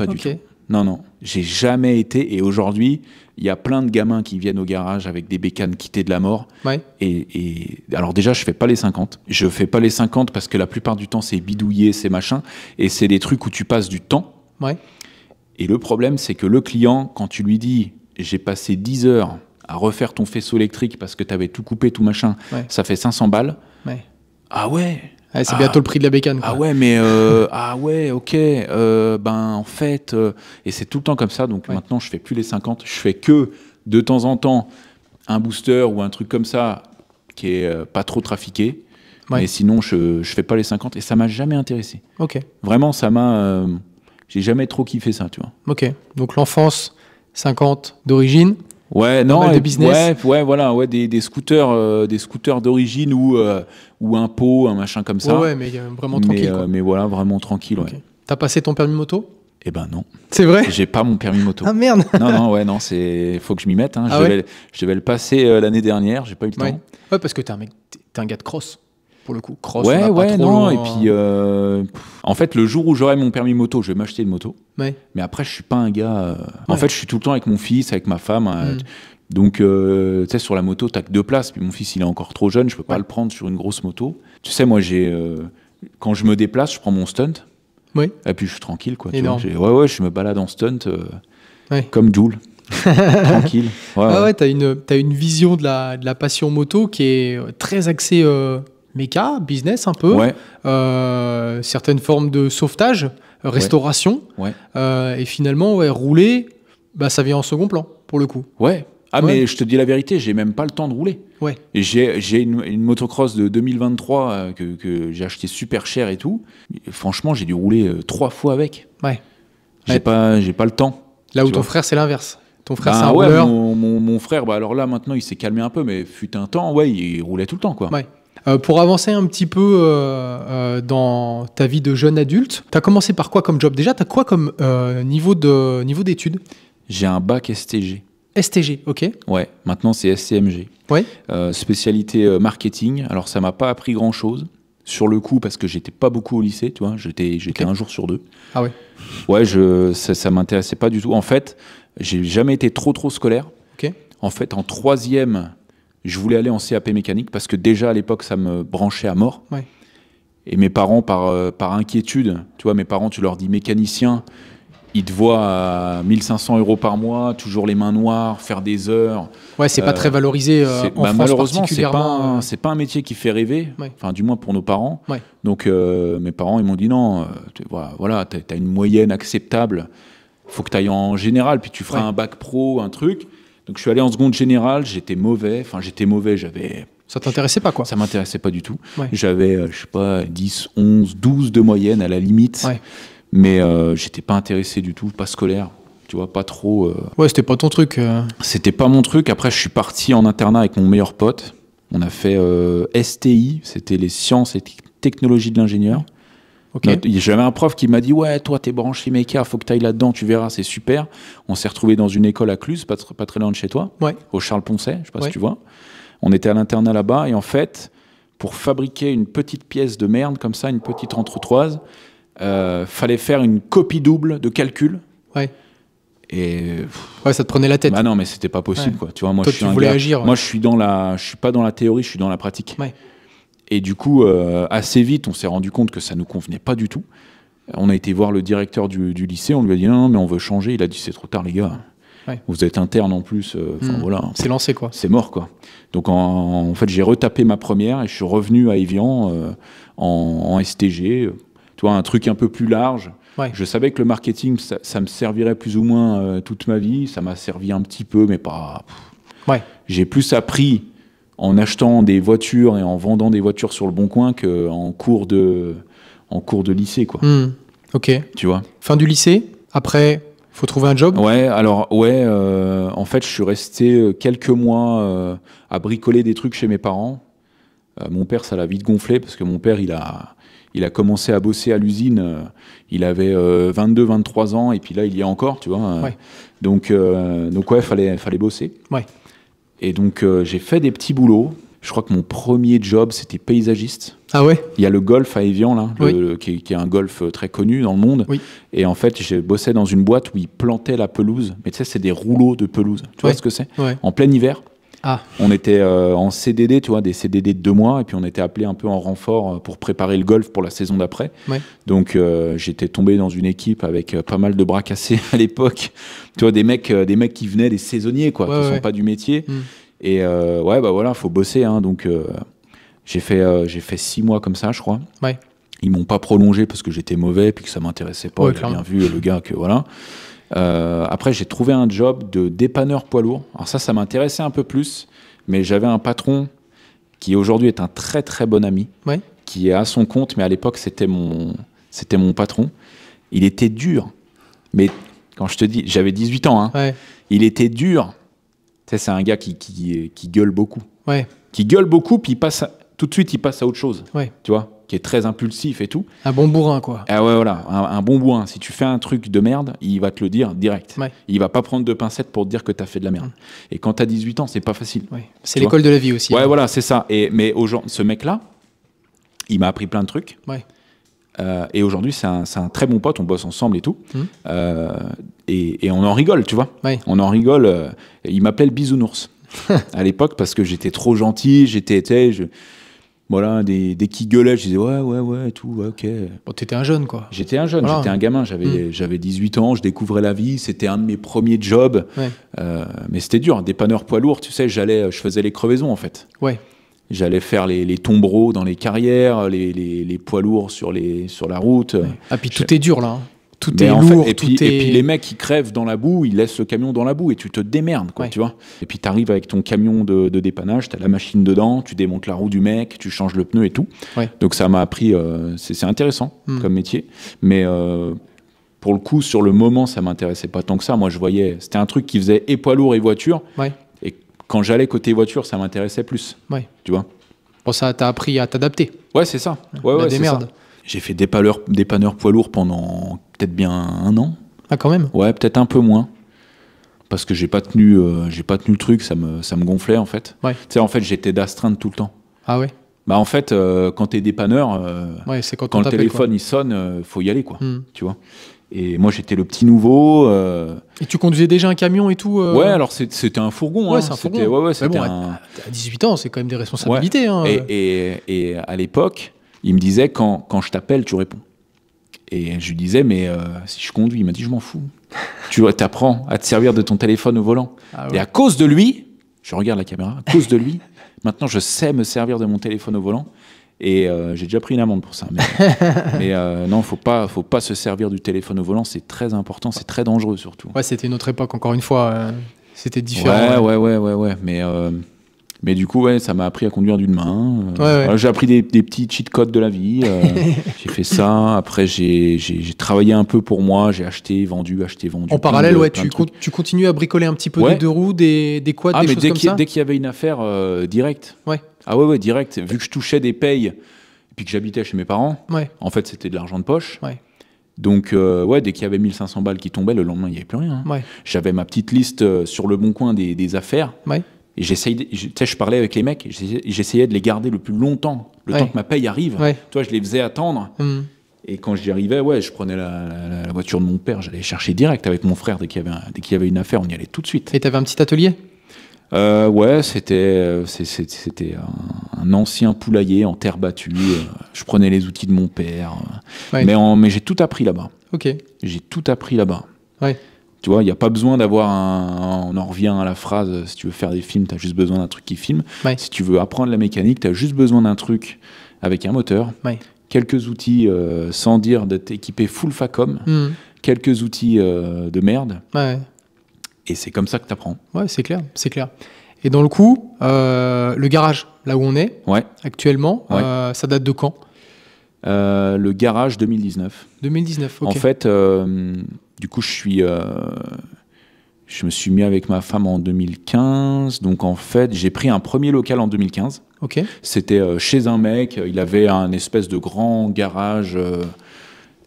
Non. J'ai jamais été. Et aujourd'hui, il y a plein de gamins qui viennent au garage avec des bécanes quittées de la mort. Ouais. Et alors déjà, je fais pas les 50. Je fais pas les 50 parce que la plupart du temps, c'est bidouillé, c'est machin. Et c'est des trucs où tu passes du temps. Ouais. Et le problème, c'est que le client, quand tu lui dis « j'ai passé 10 heures à refaire ton faisceau électrique parce que tu avais tout coupé, tout machin, ça fait 500 balles. Ouais. » Ah ouais. C'est bientôt le prix de la bécane. Quoi. Ah ouais, mais ah ouais, ok. En fait, et c'est tout le temps comme ça. Donc maintenant, je fais plus les 50. Je fais que de temps en temps un booster ou un truc comme ça qui est pas trop trafiqué. Ouais. Mais sinon, je fais pas les 50 et ça m'a jamais intéressé. Ok. Vraiment, ça m'a. J'ai jamais trop kiffé ça, tu vois. Ok. Donc l'enfance 50 d'origine. Ouais, non, de business. Voilà, des scooters d'origine ou un pot, un machin comme ça. Ouais, mais vraiment tranquille. Mais voilà, vraiment tranquille. Okay. Ouais. T'as passé ton permis moto ? Eh ben non. C'est vrai ? J'ai pas mon permis moto. Ah merde. Non, faut que je m'y mette. Hein. Je devais le passer l'année dernière, j'ai pas eu le temps. Ouais, parce que t'es un gars de cross. Pour le coup, cross. Ouais, non. Et puis, en fait, le jour où j'aurai mon permis moto, je vais m'acheter une moto. Ouais. Mais après, je suis pas un gars. En fait, je suis tout le temps avec mon fils, avec ma femme. Donc, tu sais, sur la moto, t'as que 2 places. Puis mon fils, il est encore trop jeune, je peux pas le prendre sur une grosse moto. Tu sais, moi, quand je me déplace, je prends mon stunt. Oui. Et puis, je suis tranquille, quoi. Tu vois, je me balade en stunt comme Joule. Tranquille. T'as une vision de la passion moto qui est très axée. Méca, business un peu, certaines formes de sauvetage, restauration, et finalement, rouler, ça vient en second plan, pour le coup. Ouais. Mais je te dis la vérité, j'ai même pas le temps de rouler. Ouais. Et j'ai une motocross de 2023 que j'ai acheté super cher et tout. Et franchement, j'ai dû rouler 3 fois avec. Ouais. J'ai pas le temps. Là où ton frère, c'est l'inverse. Ton frère, c'est un rouleur. Mon frère, alors là, maintenant, il s'est calmé un peu, mais fut un temps, il roulait tout le temps, quoi. Ouais. Pour avancer un petit peu dans ta vie de jeune adulte, tu as commencé par quoi comme job déjà ? Tu as quoi comme niveau d'études ? J'ai un bac STG. STG, ok. Ouais, maintenant c'est SCMG. Ouais. Spécialité marketing. Alors ça m'a pas appris grand-chose sur le coup parce que j'étais pas beaucoup au lycée, tu vois. J'étais un jour sur 2. Ah ouais. Ouais, ça m'intéressait pas du tout. En fait, j'ai jamais été trop scolaire. Ok. En fait, en 3e... je voulais aller en CAP mécanique parce que déjà à l'époque ça me branchait à mort. Ouais. Et mes parents par inquiétude, tu vois, mes parents, tu leur dis mécanicien, ils te voient à 1500 € par mois, toujours les mains noires, faire des heures. Ouais, c'est pas très valorisé en France malheureusement, particulièrement. c'est pas un métier qui fait rêver, enfin du moins pour nos parents. Ouais. Donc mes parents ils m'ont dit non, voilà, t'as une moyenne acceptable, faut que t'ailles en général, puis tu feras un bac pro, un truc. Donc je suis allé en seconde générale, j'étais mauvais, j'avais... Ça t'intéressait pas, quoi ? Ça m'intéressait pas du tout. Ouais. J'avais, je sais pas, 10, 11, 12 de moyenne à la limite, mais j'étais pas intéressé du tout, pas scolaire, tu vois, pas trop... Ouais, c'était pas ton truc. C'était pas mon truc. Après, je suis parti en internat avec mon meilleur pote. On a fait STI, c'était les sciences et technologies de l'ingénieur. Okay. J'avais un prof qui m'a dit « Ouais, toi, t'es branché méca, faut que t'ailles là-dedans, tu verras, c'est super. » On s'est retrouvés dans une école à Cluse, pas très loin de chez toi, au Charles Poncet, je sais pas si tu vois. On était à l'internat là-bas, et en fait, pour fabriquer une petite pièce de merde comme ça, une petite entretoise, fallait faire une copie double de calcul. Ouais. Et ouais, ça te prenait la tête. Bah non, mais c'était pas possible, quoi. Tu vois, moi, toi, je suis tu un voulais gars, agir. moi, je suis pas dans la théorie, je suis dans la pratique. Ouais. Et du coup, assez vite, on s'est rendu compte que ça nous convenait pas du tout. On a été voir le directeur du lycée, on lui a dit non, mais on veut changer. Il a dit c'est trop tard, les gars. Ouais. Vous êtes interne en plus. Voilà. C'est lancé, quoi. C'est mort, quoi. Donc en fait, j'ai retapé ma première et je suis revenu à Évian en STG. Tu vois, un truc un peu plus large. Ouais. Je savais que le marketing, ça me servirait plus ou moins toute ma vie. Ça m'a servi un petit peu, mais pas. Ouais. J'ai plus appris en achetant des voitures et en vendant des voitures sur le Bon Coin qu'en cours de lycée, quoi. Ok. Tu vois. Fin du lycée. Après, faut trouver un job. Ouais. Alors en fait, je suis resté quelques mois à bricoler des trucs chez mes parents. Mon père, ça l'a vite gonflé parce que mon père, il a commencé à bosser à l'usine. Il avait 22-23 ans et puis là, il y est encore, tu vois. Ouais. Donc ouais, fallait bosser. Ouais. Et donc j'ai fait des petits boulots. Je crois que mon premier job, c'était paysagiste. Ah ouais. Il y a le golf à Évian, là, Oui. qui est un golf très connu dans le monde. Oui. Et en fait, je bossais dans une boîte où ils plantaient la pelouse. Mais tu sais, c'est des rouleaux de pelouse. Tu vois ce que c'est? Ouais. En plein hiver. Ah. On était en CDD, tu vois, des CDD de 2 mois. Et puis on était appelé un peu en renfort pour préparer le golf pour la saison d'après. Ouais. Donc j'étais tombé dans une équipe avec pas mal de bras cassés à l'époque. Tu vois, des mecs qui venaient, des saisonniers, quoi, qui sont pas du métier. Et ouais, bah voilà, faut bosser, hein, donc j'ai fait 6 mois comme ça, je crois. Ouais. Ils m'ont pas prolongé parce que j'étais mauvais, puis que ça m'intéressait pas. Ouais, il a bien vu le gars que voilà. Après, j'ai trouvé un job de dépanneur poids lourd. Alors ça m'intéressait un peu plus, mais j'avais un patron qui aujourd'hui est un très très bon ami, qui est à son compte, mais à l'époque c'était mon patron. Il était dur, mais quand je te dis, j'avais 18 ans, hein, il était dur. C'est un gars qui gueule beaucoup. Ouais. Qui gueule beaucoup, puis tout de suite, il passe à autre chose. Ouais. Tu vois, qui est très impulsif et tout. Un bon bourrin, quoi. Ah ouais, voilà, un bon bourrin. Si tu fais un truc de merde, il va te le dire direct. Ouais. Il va pas prendre de pincettes pour te dire que tu as fait de la merde. Et quand tu as 18 ans, c'est pas facile. Ouais. C'est l'école de la vie aussi. Ouais, voilà, c'est ça. Mais ce mec-là, il m'a appris plein de trucs. Ouais. Et aujourd'hui, c'est un très bon pote, on bosse ensemble et tout. Et on en rigole, tu vois. Ouais. On en rigole. Il m'appelait le bisounours à l'époque parce que j'étais trop gentil, voilà, dès qu'il gueulait, je disais ouais, et tout, ouais, ok. Bon, t'étais un jeune, quoi. J'étais un jeune, j'étais un gamin, j'avais 18 ans, je découvrais la vie, c'était un de mes premiers jobs. Ouais. Mais c'était dur, dépanneur poids lourd, tu sais, je faisais les crevaisons en fait. Ouais. J'allais faire les tombereaux dans les carrières, les poids lourds sur la route. Ouais. Ah, puis tout est dur, là. Tout est lourd. Et puis les mecs, ils crèvent dans la boue, ils laissent le camion dans la boue et tu te démerdes, quoi, tu vois. Et puis tu arrives avec ton camion de dépannage, tu as la machine dedans, tu démontes la roue du mec, tu changes le pneu et tout. Ouais. Donc ça m'a appris, c'est intéressant comme métier. Mais pour le coup, sur le moment, ça m'intéressait pas tant que ça. Moi, je voyais, c'était un truc qui faisait et poids lourd et voiture. Ouais. Quand j'allais côté voiture, ça m'intéressait plus. Ouais. Tu vois. Bon, ça t'a appris à t'adapter. Ouais, c'est ça. Ouais, c'est ça. J'ai fait dépanneur poids lourd pendant peut-être bien 1 an. Ah, quand même. Ouais, peut-être un peu moins. Parce que j'ai pas tenu le truc, ça me gonflait en fait. Ouais. Tu sais, en fait, j'étais d'astreinte tout le temps. Ah ouais. Bah en fait, quand t'es dépanneur, c'est quand le téléphone il sonne, faut y aller, quoi. Tu vois. Et moi, j'étais le petit nouveau. Et tu conduisais déjà un camion et tout Ouais, alors c'était un fourgon. Ouais, c'est un fourgon. Ouais, c'était bon, à 18 ans, c'est quand même des responsabilités. Ouais. Hein. Et à l'époque, il me disait, quand je t'appelle, tu réponds. Et je lui disais, mais si je conduis, il m'a dit, je m'en fous. Tu apprends à te servir de ton téléphone au volant. Ah ouais. Et à cause de lui, je regarde la caméra, à cause de lui, maintenant je sais me servir de mon téléphone au volant. Et j'ai déjà pris une amende pour ça. Mais non, faut pas se servir du téléphone au volant, c'est très important, c'est très dangereux surtout. Ouais, c'était une autre époque, encore une fois, c'était différent. Ouais. Mais du coup, ouais, ça m'a appris à conduire d'une main. Ouais. J'ai appris des petits cheat codes de la vie. J'ai fait ça. Après, j'ai travaillé un peu pour moi. J'ai acheté, vendu. En parallèle, tu continues à bricoler un petit peu des 2 roues, des quads, des choses comme ça. Dès qu'il y avait une affaire, direct. Ouais. Ah ouais, direct. Vu que je touchais des payes et puis que j'habitais chez mes parents, en fait, c'était de l'argent de poche. Ouais. Donc, dès qu'il y avait 1500 balles qui tombaient, le lendemain, il n'y avait plus rien. Hein. Ouais. J'avais ma petite liste sur le Bon Coin des affaires. Ouais. Et je parlais avec les mecs, j'essayais de les garder le plus longtemps, le temps que ma paye arrive. Toi, je les faisais attendre. Et quand j'y arrivais, je prenais la voiture de mon père, j'allais chercher direct avec mon frère dès qu'il y avait une affaire, on y allait tout de suite. Et tu avais un petit atelier ? Ouais, c'était un ancien poulailler en terre battue. Je prenais les outils de mon père. Mais j'ai tout appris là-bas. Ok. J'ai tout appris là-bas. Ouais. Tu vois, il n'y a pas besoin d'avoir on en revient à la phrase, si tu veux faire des films, tu as juste besoin d'un truc qui filme. Ouais. Si tu veux apprendre la mécanique, tu as juste besoin d'un truc avec un moteur. Ouais. Quelques outils, sans dire d'être équipé full Facom. Quelques outils de merde. Ouais. Et c'est comme ça que tu apprends. Ouais, c'est clair, c'est clair. Et dans le coup, le garage, là où on est, actuellement, ça date de quand ? Le garage 2019. 2019, ok. En fait, du coup, je me suis mis avec ma femme en 2015. Donc, en fait, j'ai pris un premier local en 2015. Ok. C'était chez un mec. Il avait un espèce de grand garage.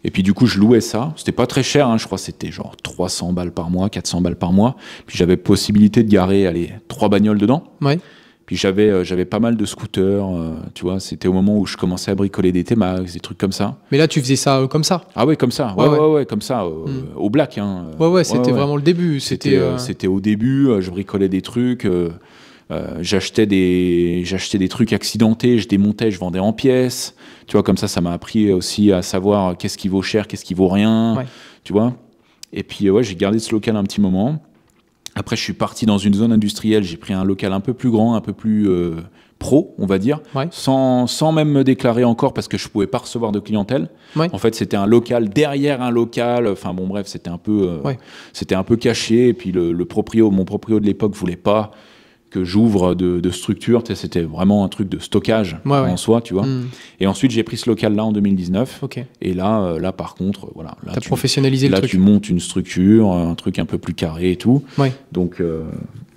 Et puis, du coup, je louais ça. C'était pas très cher. Hein, je crois que c'était genre 300 balles par mois, 400 balles par mois. Puis, j'avais possibilité de garer 3 bagnoles dedans. Ouais. Puis j'avais pas mal de scooters, tu vois, c'était au moment où je commençais à bricoler des T-Max, des trucs comme ça. Mais là, tu faisais ça comme ça ? Ah ouais, comme ça, ouais, comme ça, au black. Hein. Ouais, c'était vraiment le début. C'était au début, je bricolais des trucs, j'achetais des trucs accidentés, je démontais, je vendais en pièces. Tu vois, comme ça m'a appris aussi à savoir qu'est-ce qui vaut cher, qu'est-ce qui vaut rien, tu vois. Et puis, j'ai gardé ce local un petit moment. Après, je suis parti dans une zone industrielle. J'ai pris un local un peu plus grand, un peu plus pro, on va dire, sans même me déclarer encore parce que je ne pouvais pas recevoir de clientèle. Ouais. En fait, c'était un local derrière un local. Enfin, bon, bref, c'était un peu caché. Et puis, mon proprio de l'époque ne voulait pas que j'ouvre de structure. Tu sais, c'était vraiment un truc de stockage en soi, tu vois. Et ensuite, j'ai pris ce local-là en 2019. Okay. Et là, par contre, voilà. T'as professionnalisé le truc. Là, tu montes une structure, un truc un peu plus carré et tout. Ouais. Donc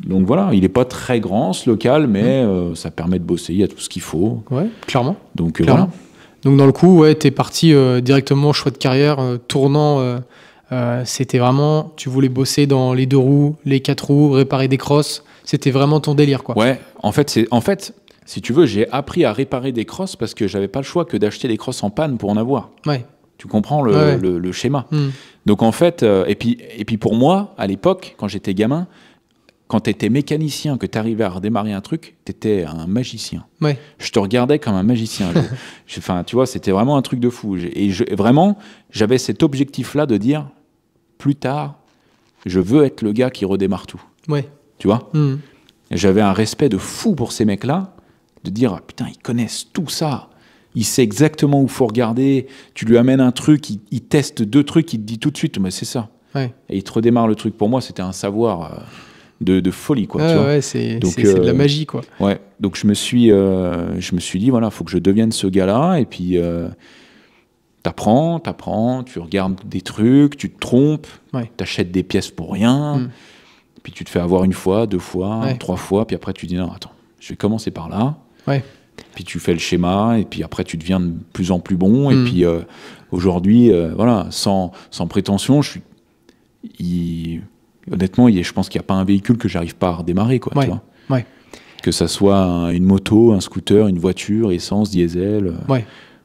voilà, il n'est pas très grand, ce local, mais ça permet de bosser. Il y a tout ce qu'il faut. Ouais, clairement. Donc, voilà. Donc, dans le coup, t'es parti directement, choix de carrière, tournant. C'était vraiment, tu voulais bosser dans les 2 roues, les 4 roues, réparer des crosses. C'était vraiment ton délire, quoi. Ouais, en fait, si tu veux, j'ai appris à réparer des crosses parce que j'avais pas le choix que d'acheter des crosses en panne pour en avoir. Ouais. Tu comprends le schéma. Donc en fait, et puis pour moi, à l'époque, quand j'étais gamin, quand tu étais mécanicien, que tu arrivais à redémarrer un truc, tu étais un magicien. Ouais. Je te regardais comme un magicien. Enfin, tu vois, c'était vraiment un truc de fou. Vraiment, j'avais cet objectif-là de dire, plus tard, je veux être le gars qui redémarre tout. Ouais. Tu vois, j'avais un respect de fou pour ces mecs-là, de dire, putain, ils connaissent tout ça. Il sait exactement où il faut regarder. Tu lui amènes un truc, il teste 2 trucs, il te dit tout de suite, mais c'est ça. Ouais. Et il te redémarre le truc. Pour moi, c'était un savoir de folie, quoi. Tu vois. Ouais, c'est de la magie, quoi. Ouais. Donc je me suis dit, voilà, faut que je devienne ce gars-là. Et puis, t'apprends, tu regardes des trucs, tu te trompes, t'achètes des pièces pour rien. Puis tu te fais avoir 1 fois, 2 fois, 3 fois, puis après tu dis non, attends, je vais commencer par là. Ouais. Puis tu fais le schéma, et puis après tu deviens de plus en plus bon. Et puis aujourd'hui, voilà, sans prétention, honnêtement, je pense qu'il n'y a pas un véhicule que j'arrive pas à redémarrer, quoi. Tu vois. Ouais. Que ça soit une moto, un scooter, une voiture, essence, diesel.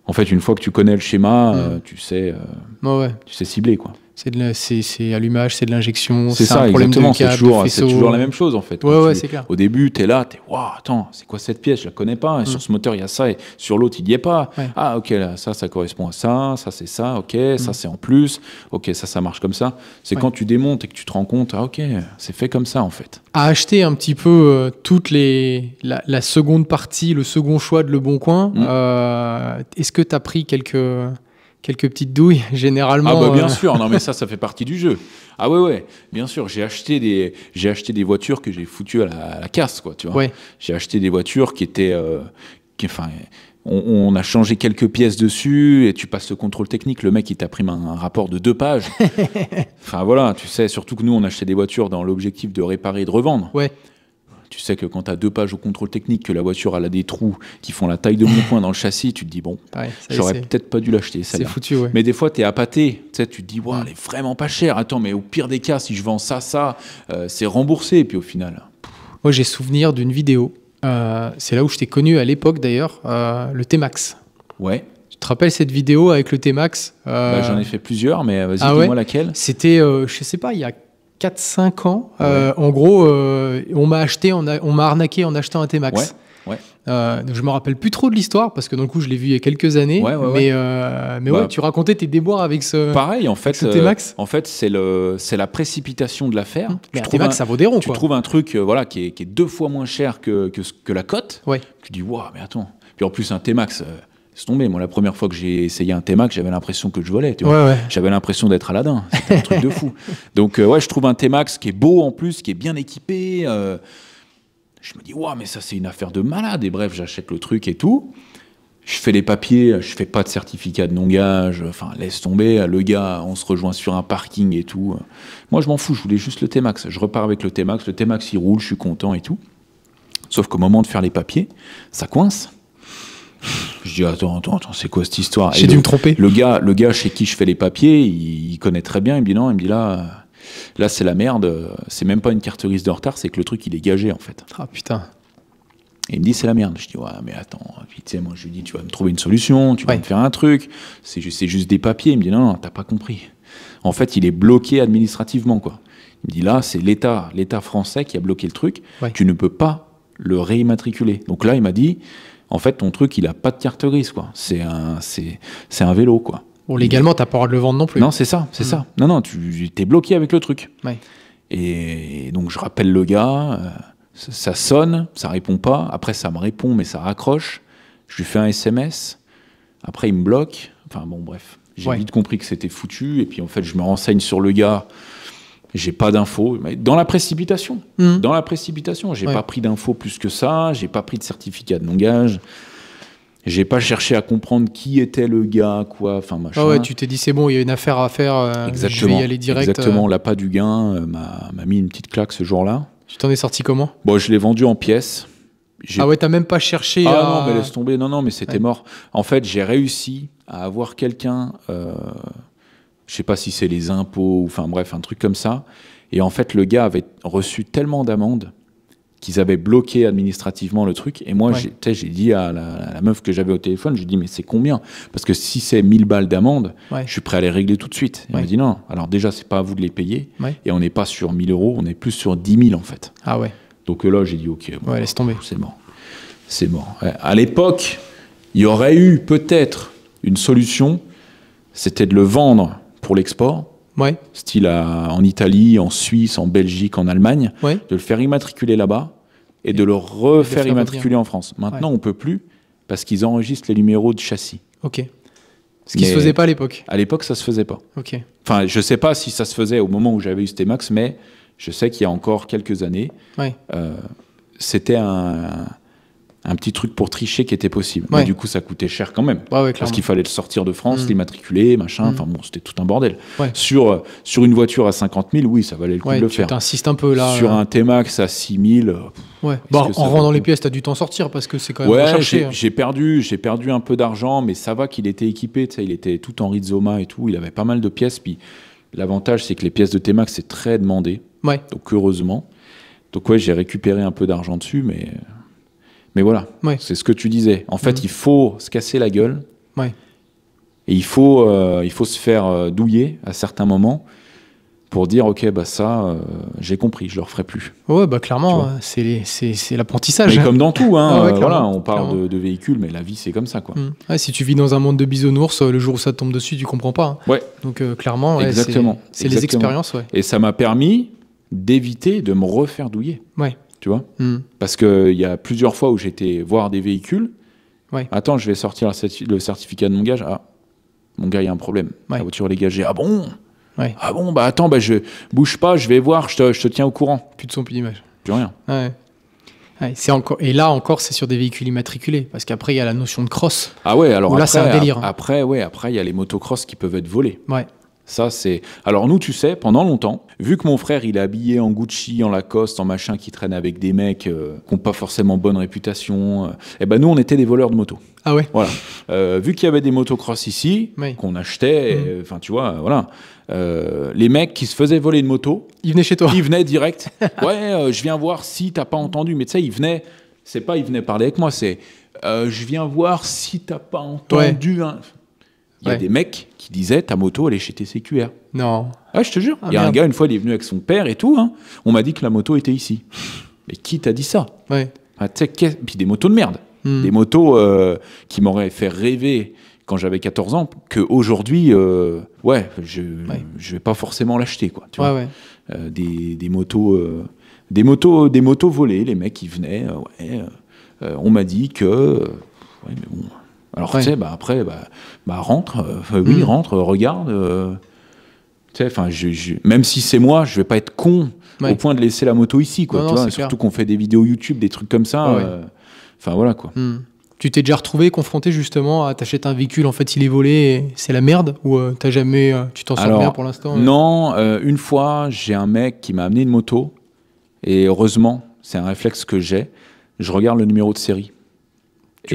En fait, une fois que tu connais le schéma, tu sais cibler, quoi. C'est allumage, c'est de l'injection, c'est ça, un problème exactement, de câble, c'est toujours la même chose, en fait. C'est clair. Au début, t'es là, waouh, attends, c'est quoi cette pièce, je la connais pas, et sur ce moteur, il y a ça, et sur l'autre, il n'y est pas. Ouais. Ah, ok, là, ça correspond à ça c'est ça, ok, ça c'est en plus, ok, ça marche comme ça. C'est quand tu démontes et que tu te rends compte, ah ok, c'est fait comme ça, en fait. À acheter un petit peu la seconde partie, le second choix de Le Bon Coin, est-ce que tu as pris quelques petites douilles, généralement. Ah bah bien sûr, non mais ça fait partie du jeu. Ah ouais, bien sûr, j'ai acheté des voitures que j'ai foutues à la casse, quoi, tu vois. Ouais. J'ai acheté des voitures qui étaient... on a changé quelques pièces dessus et tu passes le contrôle technique, le mec il t'imprime un rapport de 2 pages. Enfin voilà, tu sais, surtout que nous on achetait des voitures dans l'objectif de réparer et de revendre. Ouais. Tu sais que quand tu as 2 pages au contrôle technique, que la voiture elle a des trous qui font la taille de mon poing dans le châssis, tu te dis bon, j'aurais peut-être pas dû l'acheter celle-là. C'est foutu, ouais. Mais des fois tu es appâté, tu te dis wow, elle est vraiment pas chère. Attends, mais au pire des cas, si je vends ça, c'est remboursé. Et puis au final, Moi, j'ai souvenir d'une vidéo. C'est là où je t'ai connu à l'époque, d'ailleurs, le T-Max. Ouais. Tu te rappelles cette vidéo avec le T-Max? J'en ai fait plusieurs, mais vas-y, dis-moi laquelle. C'était, je sais pas, il y a 4-5 ans. En gros, on m'a arnaqué en achetant un T-Max. Ouais. Donc je me rappelle plus trop de l'histoire parce que dans le coup je l'ai vu il y a quelques années. Mais tu racontais tes déboires avec ce. Pareil, en fait, T-Max. En fait, c'est la précipitation de l'affaire. Mais un T-Max, ça vaut des ronds. Tu trouves un truc, qui est 2 fois moins cher que la cote. Ouais. Tu dis waouh, mais attends. Puis en plus un T-Max. C'est tombé. Moi, la première fois que j'ai essayé un T-Max, j'avais l'impression que je volais. Tu vois. J'avais l'impression d'être Aladdin. C'était un truc de fou. Donc, je trouve un T-Max qui est beau en plus, qui est bien équipé. Je me dis, waouh, mais ça, c'est une affaire de malade. Et bref, j'achète le truc et tout. Je fais les papiers, je fais pas de certificat de non-gage. Enfin, laisse tomber. Le gars, on se rejoint sur un parking et tout. Moi, je m'en fous. Je voulais juste le T-Max. Je repars avec le T-Max. Le T-Max, il roule. Je suis content et tout. Sauf qu'au moment de faire les papiers, ça coince. Je dis attends, c'est quoi cette histoire? J'ai dû me tromper. Le gars chez qui je fais les papiers, il connaît très bien. Il me dit non, il me dit là c'est la merde. C'est même pas une carte grise de retard, c'est que le truc il est gagé en fait. Ah putain. Et il me dit c'est la merde. Je dis ouais mais attends. Puis tu sais moi je lui dis tu vas me trouver une solution, tu vas me faire un truc. C'est juste des papiers. Il me dit non t'as pas compris. En fait il est bloqué administrativement quoi. Il me dit là c'est l'État français qui a bloqué le truc. Ouais. Tu ne peux pas le réimmatriculer. Donc là il m'a dit en fait, ton truc, il a pas de carte grise, quoi. C'est un vélo, quoi. Bon, légalement, t'as pas le droit de le vendre non plus. Non, c'est ça. Non, tu t'es bloqué avec le truc. Ouais. Et donc, je rappelle le gars, ça sonne, ça répond pas. Après, ça me répond, mais ça raccroche. Je lui fais un SMS. Après, il me bloque. Enfin, bon, bref. J'ai vite compris que c'était foutu. Et puis, en fait, je me renseigne sur le gars. J'ai pas d'infos. Dans la précipitation. J'ai pas pris d'infos plus que ça. J'ai pas pris de certificat de non-gage. J'ai pas cherché à comprendre qui était le gars, quoi. Enfin, machin. Ah ouais, tu t'es dit, c'est bon, il y a une affaire à faire. Je vais y aller direct. Exactement. L'appât du gain m'a mis une petite claque ce jour-là. Tu t'en es sorti comment? Bon, je l'ai vendu en pièces. Ah ouais, t'as même pas cherché non, mais laisse tomber. Non, mais c'était mort. En fait, j'ai réussi à avoir quelqu'un... je sais pas si c'est les impôts, enfin bref, un truc comme ça. Et en fait, le gars avait reçu tellement d'amendes qu'ils avaient bloqué administrativement le truc. Et moi, j'ai dit à la meuf que j'avais au téléphone, je lui ai dit, mais c'est combien? Parce que si c'est 1000 balles d'amende, je suis prêt à les régler tout de suite. Elle m'a dit, non, alors déjà, c'est pas à vous de les payer. Et on n'est pas sur 1000 euros, on est plus sur 10 000 en fait. Ah ouais. Donc là, j'ai dit, ok, bon, laisse tomber. C'est mort. À l'époque, il y aurait eu peut-être une solution, c'était de le vendre pour l'export, style en Italie, en Suisse, en Belgique, en Allemagne, de le faire immatriculer là-bas et de le refaire immatriculer en France. Maintenant, on ne peut plus parce qu'ils enregistrent les numéros de châssis. Ok. Ce qui ne se faisait pas à l'époque. À l'époque, ça ne se faisait pas. Ok. Enfin, je ne sais pas si ça se faisait au moment où j'avais eu ce T-Max, mais je sais qu'il y a encore quelques années, c'était un petit truc pour tricher qui était possible. Mais du coup, ça coûtait cher quand même. Parce qu'il fallait le sortir de France, l'immatriculer, machin. Enfin bon, c'était tout un bordel. Sur une voiture à 50 000, oui, ça valait le coup de le faire. Tu insistes un peu là. Sur un T-Max à 6 000... en rendant les pièces, tu as dû t'en sortir parce que c'est quand même recherché. J'ai perdu un peu d'argent, mais ça va qu'il était équipé. Il était tout en Rizoma et tout. Il avait pas mal de pièces. Puis l'avantage, c'est que les pièces de T-Max, c'est très demandé. Donc heureusement. Donc j'ai récupéré un peu d'argent dessus, mais voilà, c'est ce que tu disais. En fait, il faut se casser la gueule. Et il faut se faire douiller à certains moments pour dire, ok, ça, j'ai compris, je le referai plus. Ouais, clairement, c'est l'apprentissage. Mais comme dans tout, voilà, on parle de véhicules, mais la vie, c'est comme ça, quoi. Si tu vis dans un monde de bisounours, le jour où ça te tombe dessus, tu comprends pas. Donc, clairement, c'est les expériences. Et ça m'a permis d'éviter de me refaire douiller. Tu vois, parce qu'il y a plusieurs fois où j'étais voir des véhicules. Attends, je vais sortir le certificat de non-gage. Ah, mon gars, il y a un problème. La voiture est gagée. Ah bon? Ah bon, attends, je bouge pas, je vais voir, je te tiens au courant. Plus de son, plus d'image. Plus rien. Et là encore, c'est sur des véhicules immatriculés, parce qu'après, il y a la notion de cross. Ah ouais, alors là, c'est un délire. Après, il y a les motocross qui peuvent être volés. Ça, c'est... Alors nous, tu sais, pendant longtemps, vu que mon frère, il est habillé en Gucci, en Lacoste, en machin, qui traîne avec des mecs qui n'ont pas forcément bonne réputation, et ben nous, on était des voleurs de motos. Ah ouais. Voilà. Vu qu'il y avait des motocross ici, qu'on achetait, enfin, tu vois, voilà. Les mecs qui se faisaient voler une moto... Ils venaient chez toi. Ils venaient direct. Ouais, je viens voir si t'as pas entendu. Mais tu sais, ils venaient... C'est pas ils venaient parler avec moi, c'est... je viens voir si t'as pas entendu... Hein. Il y a des mecs qui disaient ta moto elle est chez TCQR. Non. Ouais, je te jure. Il y a un gars une fois il est venu avec son père et tout. Hein. On m'a dit que la moto était ici. Mais qui t'a dit ça? Ouais. Ah, puis des motos de merde. Des motos qui m'auraient fait rêver quand j'avais 14 ans qu'aujourd'hui, ouais, je vais pas forcément l'acheter quoi. Tu vois. Des motos volées. Les mecs ils venaient. On m'a dit que. Ouais, mais bon. Alors, tu sais, après, rentre, oui, rentre, regarde. Tu sais, même si c'est moi, je vais pas être con au point de laisser la moto ici, quoi. Tu vois, surtout qu'on fait des vidéos YouTube, des trucs comme ça. Enfin, voilà, quoi. Tu t'es déjà retrouvé confronté, justement, à t'acheter un véhicule, en fait, il est volé, et c'est la merde? Ou t'as jamais... tu t'en sors bien pour l'instant? Non, une fois, j'ai un mec qui m'a amené une moto, et heureusement, c'est un réflexe que j'ai, je regarde le numéro de série.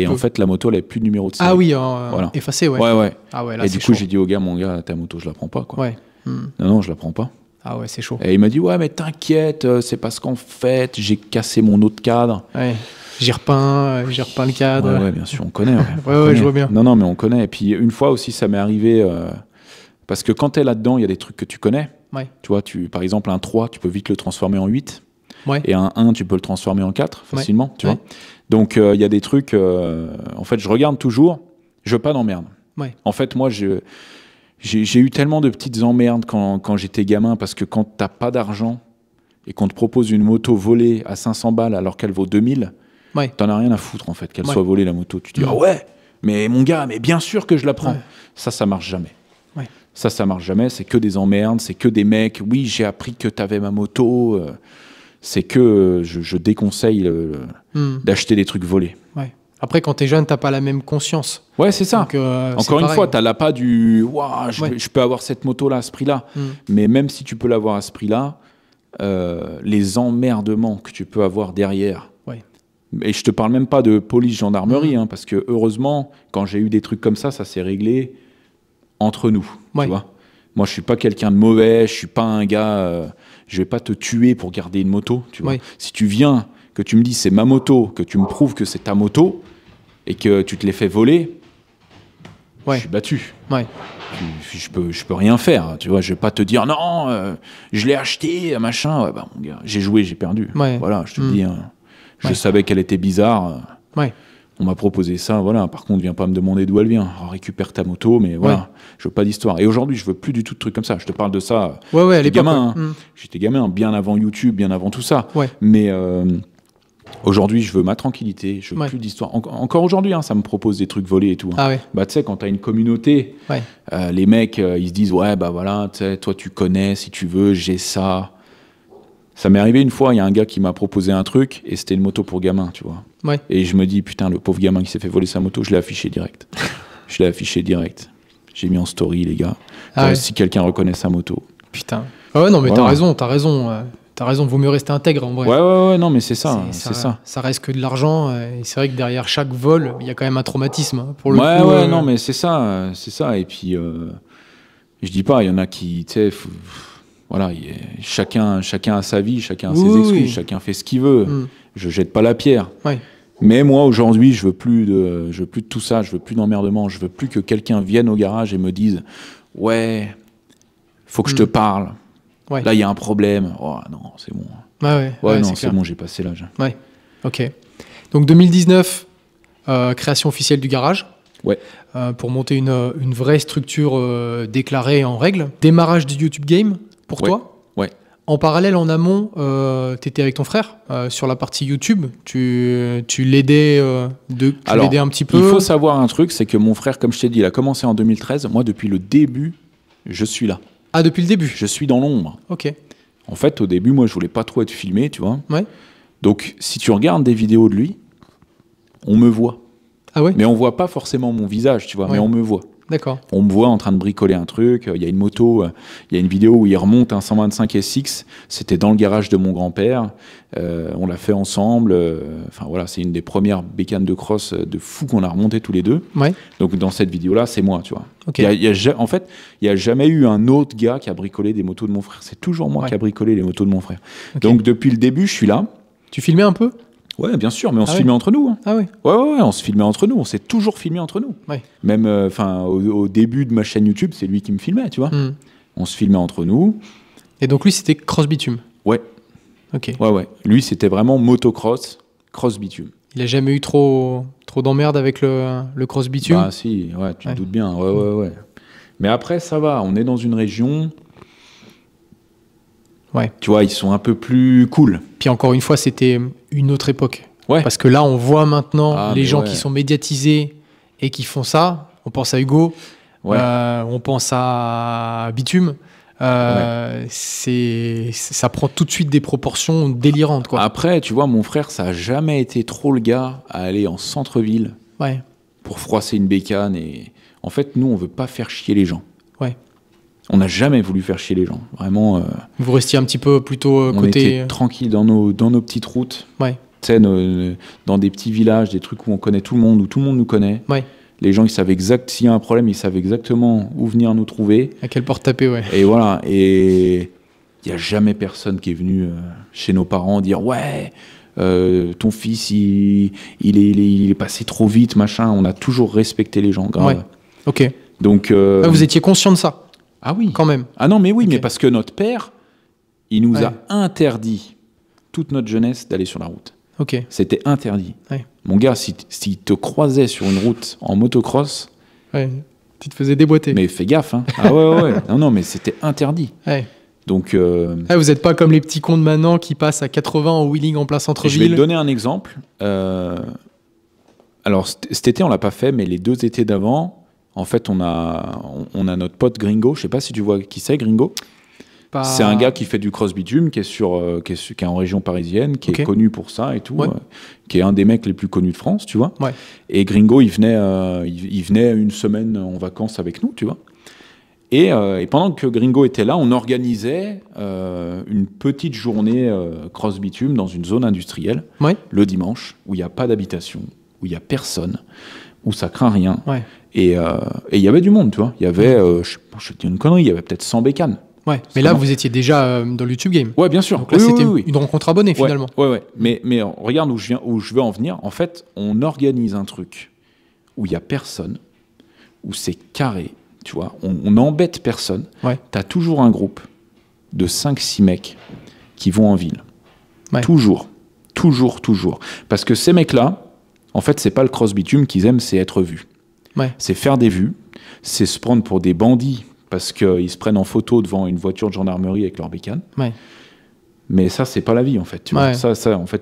En fait, la moto, elle n'avait plus de numéro de série. Ah oui, voilà. Effacé, ouais. Ouais. Ah ouais, là, et du coup, j'ai dit au gars, mon gars, ta moto, je la prends pas, quoi. Ouais. Non, je la prends pas. Ah ouais, c'est chaud. Et il m'a dit, ouais, mais t'inquiète, c'est parce qu'en fait, j'ai cassé mon autre cadre. Ouais. J'ai repeint le cadre. Ouais, bien sûr, on connaît. Ouais, je vois bien. Non, mais on connaît. Et puis, une fois aussi, ça m'est arrivé, parce que quand t'es là-dedans, il y a des trucs que tu connais. Ouais. Tu vois, par exemple, un 3, tu peux vite le transformer en 8. Ouais. Et un 1, tu peux le transformer en 4 facilement, tu vois. Donc, il y a des trucs... en fait, je regarde toujours, je veux pas d'emmerde. Ouais. En fait, moi, j'ai eu tellement de petites emmerdes quand j'étais gamin, parce que quand t'as pas d'argent et qu'on te propose une moto volée à 500 balles alors qu'elle vaut 2000, t'en as rien à foutre, en fait, qu'elle soit volée, la moto. Tu te dis, ah ouais, mais mon gars, mais bien sûr que je la prends. Ouais. Ça marche jamais. Ouais. Ça marche jamais, c'est que des emmerdes, c'est que des mecs, oui, j'ai appris que t'avais ma moto... c'est que je déconseille d'acheter des trucs volés. Ouais. Après, quand t'es jeune, t'as pas la même conscience. Ouais, c'est ça. Donc, encore une fois, t'as là pas du « Waouh, je peux avoir cette moto-là à ce prix-là ». Mais même si tu peux l'avoir à ce prix-là, les emmerdements que tu peux avoir derrière. Et je te parle même pas de police, gendarmerie, hein, parce que heureusement, quand j'ai eu des trucs comme ça s'est réglé entre nous. Tu vois. Moi, je suis pas quelqu'un de mauvais, je suis pas un gars... je vais pas te tuer pour garder une moto, tu vois. Si tu viens, que tu me dis c'est ma moto, que tu me prouves que c'est ta moto, et que tu te l'es fait voler, je suis battu. Je peux rien faire, tu vois. Je vais pas te dire non, je l'ai acheté, machin. Ouais, bah, mon gars, j'ai joué, j'ai perdu. Voilà, je te dis. Hein, je savais qu'elle était bizarre. On m'a proposé ça, voilà. Par contre, viens pas me demander d'où elle vient. Récupère ta moto, mais voilà. Je veux pas d'histoire. Et aujourd'hui, je veux plus du tout de trucs comme ça. Je te parle de ça. J'étais gamin. Hein. J'étais gamin, bien avant YouTube, bien avant tout ça. Mais aujourd'hui, je veux ma tranquillité. Je veux plus d'histoire. Encore aujourd'hui, hein, ça me propose des trucs volés et tout. Hein. Bah, tu sais, quand t'as une communauté, les mecs, ils se disent, ouais, bah voilà, tu sais, toi, tu connais, si tu veux, j'ai ça. Ça m'est arrivé une fois, il y a un gars qui m'a proposé un truc et c'était une moto pour gamin, tu vois. Et je me dis, putain, le pauvre gamin qui s'est fait voler sa moto, je l'ai affiché direct. J'ai mis en story, les gars. Si quelqu'un reconnaît sa moto. Putain. Ah ouais, non, mais t'as raison. T'as raison, vaut mieux rester intègre en vrai. Ouais, non, mais c'est ça. Ça reste que de l'argent. Et c'est vrai que derrière chaque vol, il y a quand même un traumatisme. Hein, pour le coup, ouais, non, mais c'est ça. Et puis, je dis pas, il y en a qui, tu sais, voilà, chacun a sa vie, chacun a ses excuses, chacun fait ce qu'il veut. Je jette pas la pierre. Mais moi, aujourd'hui, je veux plus de tout ça, je veux plus d'emmerdement, je veux plus que quelqu'un vienne au garage et me dise « Ouais, faut que je te parle. Là, il y a un problème. » Oh non, c'est bon. Ouais, non, c'est bon, j'ai passé l'âge. Ouais, ok. Donc 2019, création officielle du garage. Pour monter une vraie structure déclarée en règle. Démarrage du YouTube Game pour toi. En parallèle, en amont, tu étais avec ton frère sur la partie YouTube. Tu l'aidais un petit peu. Il faut savoir un truc, c'est que mon frère, comme je t'ai dit, il a commencé en 2013. Moi, depuis le début, je suis là. Ah, depuis le début? Je suis dans l'ombre. Ok. En fait, au début, moi, je voulais pas trop être filmé, tu vois. Donc, si tu regardes des vidéos de lui, on me voit. Ah ouais? Mais on voit pas forcément mon visage, tu vois, mais on me voit. D'accord. On me voit en train de bricoler un truc. Il y a une moto, il y a une vidéo où il remonte un 125 SX. C'était dans le garage de mon grand-père. On l'a fait ensemble. Enfin voilà, c'est une des premières bécanes de cross de fou qu'on a remonté tous les deux. Ouais. Donc dans cette vidéo-là, c'est moi, tu vois. Okay. En fait, il n'y a jamais eu un autre gars qui a bricolé des motos de mon frère. C'est toujours moi qui a bricolé les motos de mon frère. Okay. Donc depuis le début, je suis là. Tu filmais un peu ? Ouais, bien sûr, mais on se filmait entre nous. Hein. Ah oui. Ouais, on se filmait entre nous. On s'est toujours filmé entre nous. Ouais. Même, au début de ma chaîne YouTube, c'est lui qui me filmait, tu vois. On se filmait entre nous. Et donc lui, c'était cross bitume. Ouais. Ok. Ouais. Lui, c'était vraiment motocross, cross bitume. Il a jamais eu trop d'emmerdes avec le cross bitume ? Bah si, ouais, tu te doutes bien. Ouais. Mais après, ça va. On est dans une région. Ouais. Tu vois, ils sont un peu plus cool. Puis encore une fois, c'était une autre époque. Ouais. Parce que là, on voit maintenant les gens qui sont médiatisés et qui font ça. On pense à Hugo, on pense à Bitume. Ça prend tout de suite des proportions délirantes, quoi. Après, tu vois, mon frère, ça n'a jamais été trop le gars à aller en centre-ville pour froisser une bécane. Et en fait, nous, on ne veut pas faire chier les gens. Ouais. On n'a jamais voulu faire chier les gens, vraiment. Vous restiez un petit peu plutôt côté... On était tranquille dans nos petites routes. Ouais. Tu sais, dans des petits villages, des trucs où on connaît tout le monde, où tout le monde nous connaît. Ouais. Les gens, ils savent s'il y a un problème, ils savent exactement où venir nous trouver. À quelle porte taper, ouais. Et voilà. Et il n'y a jamais personne qui est venu chez nos parents dire « Ouais, ton fils, il est passé trop vite, machin. » On a toujours respecté les gens, grave. Ouais. Ok. Donc, vous étiez conscient de ça ? Ah oui. Quand même. Ah non, mais oui, mais parce que notre père, il nous a interdit toute notre jeunesse d'aller sur la route. Ok. C'était interdit. Ouais. Mon gars, s'il te croisait sur une route en motocross... Ouais, tu te faisais déboîter. Mais fais gaffe, hein. Ah ouais. Non, mais c'était interdit. Ouais. Donc... vous n'êtes pas comme les petits cons de maintenant qui passent à 80 en wheeling en plein centre-ville. Je vais te donner un exemple. Alors, cet été, on l'a pas fait, mais les 2 étés d'avant... En fait, on a notre pote Gringo. Je sais pas si tu vois qui c'est, Gringo. C'est un gars qui fait du cross bitume, qui est en région parisienne, qui est connu pour ça et tout, qui est un des mecs les plus connus de France, tu vois. Ouais. Et Gringo, il venait une semaine en vacances avec nous, tu vois. Et pendant que Gringo était là, on organisait une petite journée cross bitume dans une zone industrielle, le dimanche, où il n'y a pas d'habitation, où il n'y a personne, où ça craint rien. Ouais. Et il y avait du monde, tu vois. Il y avait, je te dis une connerie, il y avait peut-être 100 bécanes. Ouais, mais là, vous étiez déjà dans le YouTube Game. Ouais, bien sûr. Donc là, c'était une rencontre abonnée, finalement. Ouais. Mais regarde où je veux en venir. En fait, on organise un truc où il n'y a personne, où c'est carré, tu vois. On n'embête personne. Ouais. Tu as toujours un groupe de 5-6 mecs qui vont en ville. Ouais. Toujours. Parce que ces mecs-là, en fait, c'est pas le cross bitume qu'ils aiment, c'est être vus. Ouais. C'est faire des vues, c'est se prendre pour des bandits parce qu'ils se prennent en photo devant une voiture de gendarmerie avec leur bécane. Ouais. Mais ça, c'est pas la vie, en fait. Tu vois. Ça, en fait,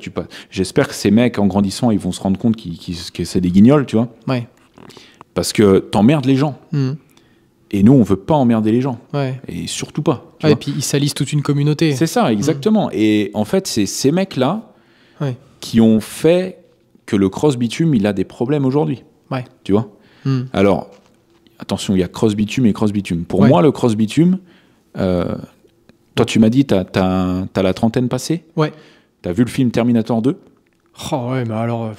j'espère que ces mecs, en grandissant, ils vont se rendre compte que c'est des guignols, tu vois. Ouais. Parce que t'emmerdes les gens. Et nous, on veut pas emmerder les gens. Ouais. Et surtout pas. Et puis, ils salissent toute une communauté. C'est ça, exactement. Et en fait, c'est ces mecs-là qui ont fait que le cross bitume, il a des problèmes aujourd'hui. Ouais. Tu vois. Alors, attention, il y a cross bitume et cross bitume. Pour moi, le cross bitume, toi, tu m'as dit, t'as la trentaine passée. Ouais. T'as vu le film Terminator 2 ? Oh ouais, mais alors...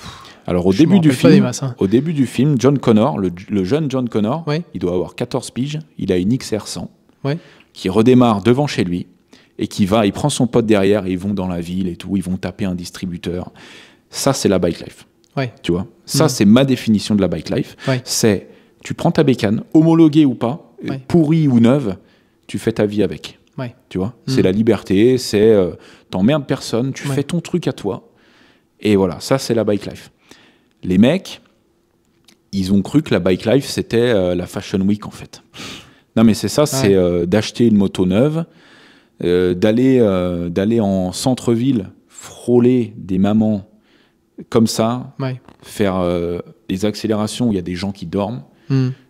au début du film, John Connor, le jeune John Connor, il doit avoir 14 piges, il a une XR100 qui redémarre devant chez lui et il prend son pote derrière et ils vont dans la ville et tout, ils vont taper un distributeur. Ça, c'est la bike life. Ouais. Tu vois, ça, c'est ma définition de la bike life. Ouais. C'est, tu prends ta bécane, homologuée ou pas, pourrie ou neuve, tu fais ta vie avec. Ouais. Tu vois, c'est la liberté, c'est t'emmerdes personne, tu fais ton truc à toi. Et voilà, ça, c'est la bike life. Les mecs, ils ont cru que la bike life, c'était la Fashion Week, en fait. Non, mais c'est ça, c'est d'acheter une moto neuve, d'aller en centre-ville, frôler des mamans comme ça, faire des accélérations où il y a des gens qui dorment,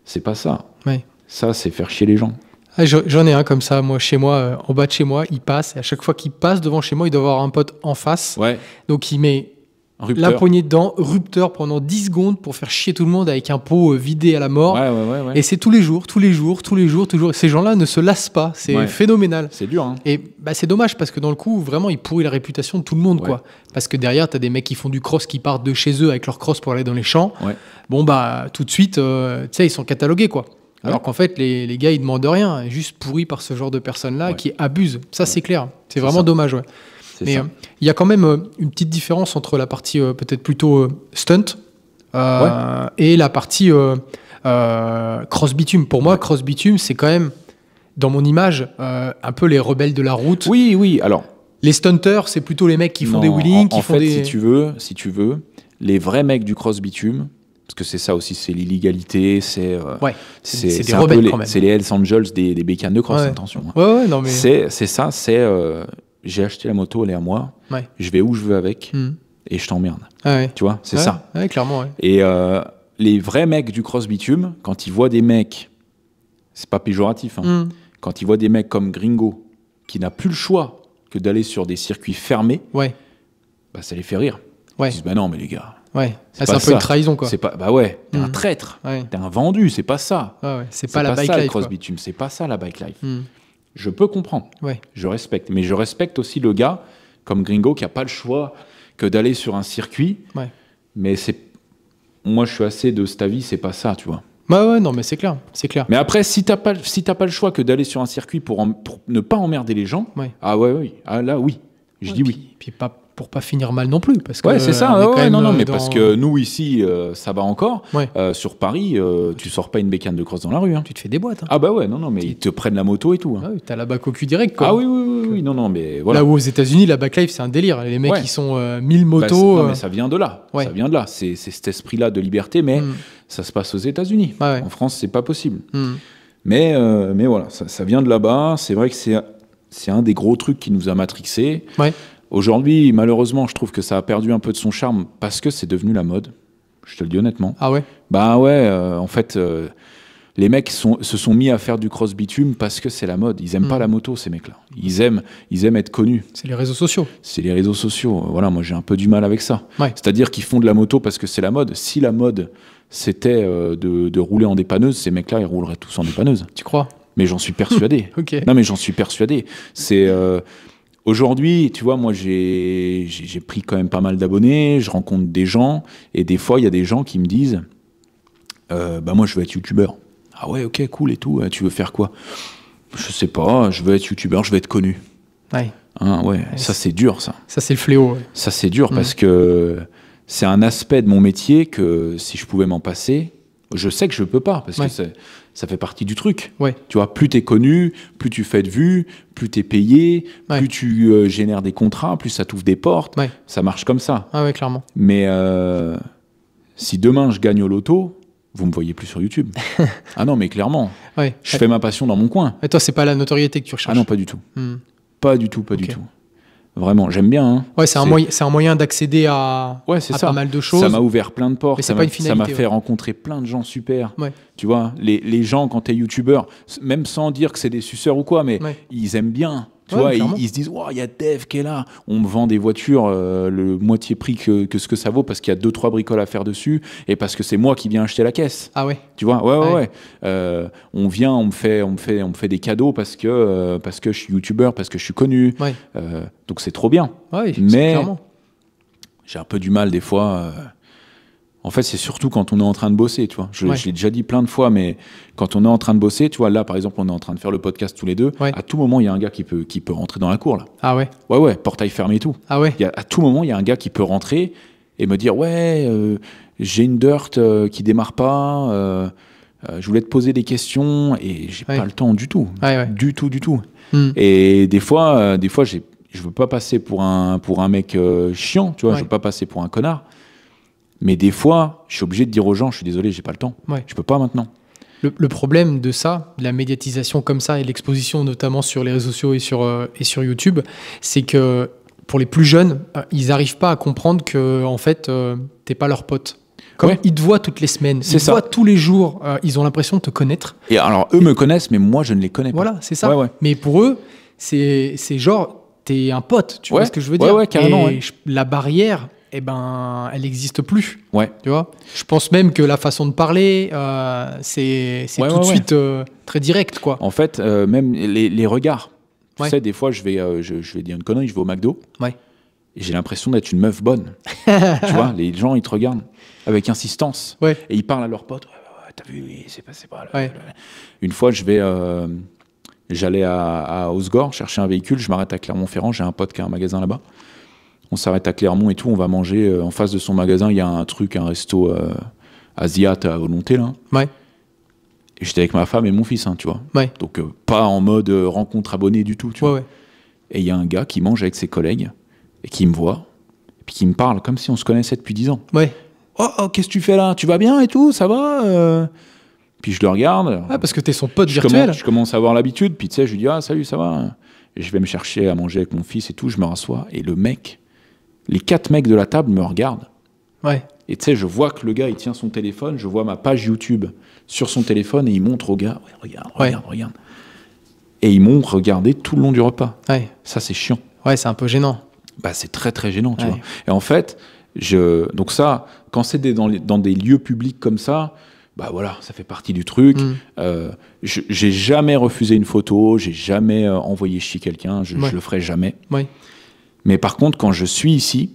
c'est pas ça. Ouais. Ça, c'est faire chier les gens. Ah, j'en ai un comme ça, moi, chez moi, en bas de chez moi, il passe, et à chaque fois qu'il passe devant chez moi, il doit avoir un pote en face. Ouais. Donc il met la poignée de dents, rupteur pendant 10 secondes pour faire chier tout le monde avec un pot vidé à la mort. Ouais. Et c'est tous les jours. Ces gens-là ne se lassent pas. C'est phénoménal. C'est dur. Hein. Et c'est dommage parce que dans le coup, vraiment, ils pourrissent la réputation de tout le monde. Quoi. Parce que derrière, tu as des mecs qui font du cross, qui partent de chez eux avec leur cross pour aller dans les champs. Ouais. Bon, tout de suite, ils sont catalogués. Quoi. Alors qu'en fait, les gars, ils demandent rien. Juste pourris par ce genre de personnes-là qui abusent. Ça, c'est clair. C'est vraiment dommage. Ouais. Mais il y a quand même une petite différence entre la partie peut-être plutôt stunt et la partie cross-bitume. Pour moi, cross-bitume, c'est quand même, dans mon image, un peu les rebelles de la route. Oui. Alors, les stunters, c'est plutôt les mecs qui font des wheelings. En fait, si tu veux, les vrais mecs du cross-bitume, parce que c'est ça aussi, c'est l'illégalité, c'est des rebelles quand même. C'est les Hells Angels des bécanes de cross, attention. Non, mais... C'est ça, j'ai acheté la moto, elle est à moi, je vais où je veux avec, et je t'emmerde. Tu vois, c'est ça. Clairement, Et les vrais mecs du cross-bitume, quand ils voient des mecs, c'est pas péjoratif, hein, quand ils voient des mecs comme Gringo, qui n'a plus le choix que d'aller sur des circuits fermés, ça les fait rire. Ils disent, non, mais les gars... c'est un peu une trahison, quoi. C'est pas, t'es un traître, t'es un vendu, c'est pas ça. C'est pas la bike life, le cross-bitume, c'est pas ça la bike life. Je peux comprendre, je respecte. Mais je respecte aussi le gars, comme Gringo, qui n'a pas le choix que d'aller sur un circuit. Mais moi, je suis assez de cet avis, c'est pas ça, tu vois. Non, mais c'est clair. Mais après, si t'as pas le choix que d'aller sur un circuit pour ne pas emmerder les gens, là, oui. Je dis oui. Puis pour pas finir mal non plus. Parce que c'est ça. Mais parce que nous, ici, ça va encore. Sur Paris, tu sors pas une bécane de cross dans la rue. Hein. Tu te fais des boîtes. Hein. Ah mais ils te prennent la moto et tout. Hein. T'as la bac au cul direct, quoi. Ah oui, non, mais voilà. Là où aux États-Unis, la backlife, c'est un délire. Les mecs, ils sont 1000 motos. Non, mais ça vient de là. Ça vient de là. C'est cet esprit-là de liberté, mais ça se passe aux États-Unis. En France, c'est pas possible. Mais voilà, ça vient de là-bas. C'est vrai que c'est un des gros trucs qui nous a matrixés. Aujourd'hui, malheureusement, je trouve que ça a perdu un peu de son charme parce que c'est devenu la mode. Je te le dis honnêtement. Ah ouais? En fait, les mecs se sont mis à faire du cross-bitume parce que c'est la mode. Ils aiment pas la moto, ces mecs-là. Ils aiment être connus. C'est les réseaux sociaux. Voilà, moi, j'ai un peu du mal avec ça. C'est-à-dire qu'ils font de la moto parce que c'est la mode. Si la mode, c'était de rouler en dépanneuse, ces mecs-là, ils rouleraient tous en dépanneuse. Tu crois? Mais j'en suis persuadé. Non, mais j'en suis persuadé. C'est... Aujourd'hui, tu vois, moi, j'ai pris quand même pas mal d'abonnés, je rencontre des gens, et des fois, il y a des gens qui me disent moi, je veux être youtubeur. Ah ouais, ok, cool et tout. Tu veux faire quoi? Je sais pas, je veux être youtubeur, je veux être connu. Ça, c'est dur, ça. Ça, c'est le fléau. Ça, c'est dur parce que c'est un aspect de mon métier que si je pouvais m'en passer, je sais que je peux pas, parce que ça fait partie du truc. Tu vois, plus t'es connu, plus tu fais de vues, plus t'es payé, plus tu génères des contrats, plus ça t'ouvre des portes. Ça marche comme ça. Clairement. Mais si demain je gagne au loto, vous me voyez plus sur YouTube. Ah non, mais clairement. Je fais ma passion dans mon coin. Et toi, c'est pas la notoriété que tu recherches? Ah non, pas du tout. Pas du tout. Vraiment, j'aime bien. Hein. C'est un moyen d'accéder à pas mal de choses. Ça m'a ouvert plein de portes. Ça m'a fait rencontrer plein de gens super. Tu vois, les gens, quand t'es youtubeur, même sans dire que c'est des suceurs ou quoi, mais ils aiment bien. Tu vois, ils se disent, il y a Dev qui est là. On me vend des voitures le moitié prix que ce que ça vaut parce qu'il y a 2-3 bricoles à faire dessus et parce que c'est moi qui viens acheter la caisse. Ah ouais. Tu vois, on vient, on me fait des cadeaux parce que je suis youtubeur, parce que je suis connu. Donc c'est trop bien. Mais j'ai un peu du mal des fois. En fait, c'est surtout quand on est en train de bosser, tu vois. Je l'ai déjà dit plein de fois, mais quand on est en train de bosser, tu vois, là, par exemple, on est en train de faire le podcast tous les deux. À tout moment, il y a un gars qui peut rentrer dans la cour, là. Ah ouais? Ouais, portail fermé et tout. Ah ouais? À tout moment, il y a un gars qui peut rentrer et me dire, j'ai une dirt qui démarre pas, je voulais te poser des questions et j'ai pas le temps du tout. Du tout. Et des fois, je veux pas passer pour un mec chiant, tu vois, je veux pas passer pour un connard. Mais des fois, je suis obligé de dire aux gens, je suis désolé, j'ai pas le temps. Je peux pas maintenant. Le problème de ça, de la médiatisation comme ça et l'exposition notamment sur les réseaux sociaux et sur YouTube, c'est que pour les plus jeunes, ils n'arrivent pas à comprendre que en fait, t'es pas leur pote. Comme ils te voient toutes les semaines, ils te voient tous les jours, ils ont l'impression de te connaître. Et alors, eux me connaissent, mais moi, je ne les connais pas. Voilà, c'est ça. Mais pour eux, c'est genre, t'es un pote, tu vois ce que je veux dire? Carrément. La barrière, eh ben, elle n'existe plus. Ouais. Tu vois, je pense même que la façon de parler, c'est tout de suite très direct, quoi. En fait, même les regards. Tu sais, des fois, je vais dire une connerie, je vais au McDo. Ouais. Et j'ai l'impression d'être une meuf bonne. Tu vois, les gens, ils te regardent avec insistance. Ouais. Et ils parlent à leurs potes. T'as vu, oui, c'est pas là. Une fois, j'allais à Osgore chercher un véhicule. Je m'arrête à Clermont-Ferrand. J'ai un pote qui a un magasin là-bas. On s'arrête à Clermont et tout. On va manger. En face de son magasin, il y a un resto asiate à volonté, là. Ouais. Et j'étais avec ma femme et mon fils, tu vois. Ouais. Donc, pas en mode rencontre abonnée du tout, tu vois. Ouais. Et il y a un gars qui mange avec ses collègues et qui me voit, et puis qui me parle comme si on se connaissait depuis 10 ans. Ouais. Oh, qu'est-ce que tu fais là? Tu vas bien et tout? Ça va? Puis je le regarde. Ah, parce que t'es son pote virtuel. Je commence à avoir l'habitude, puis tu sais, je lui dis, ah, salut, ça va? Et je vais me chercher à manger avec mon fils et tout, je me rassois, et les 4 mecs de la table me regardent. Ouais. Et tu sais, je vois que le gars, il tient son téléphone, je vois ma page YouTube sur son téléphone, et il montre au gars, regarde. Et ils m'ont regardé tout le long du repas. Ouais. Ça, c'est chiant. Ouais, c'est un peu gênant. Bah, c'est très, très gênant, tu vois. Et en fait, donc ça, quand c'est dans des lieux publics comme ça, bah voilà, ça fait partie du truc. J'ai jamais refusé une photo, j'ai jamais envoyé chier quelqu'un, je le ferai jamais. Ouais. Mais par contre, quand je suis ici,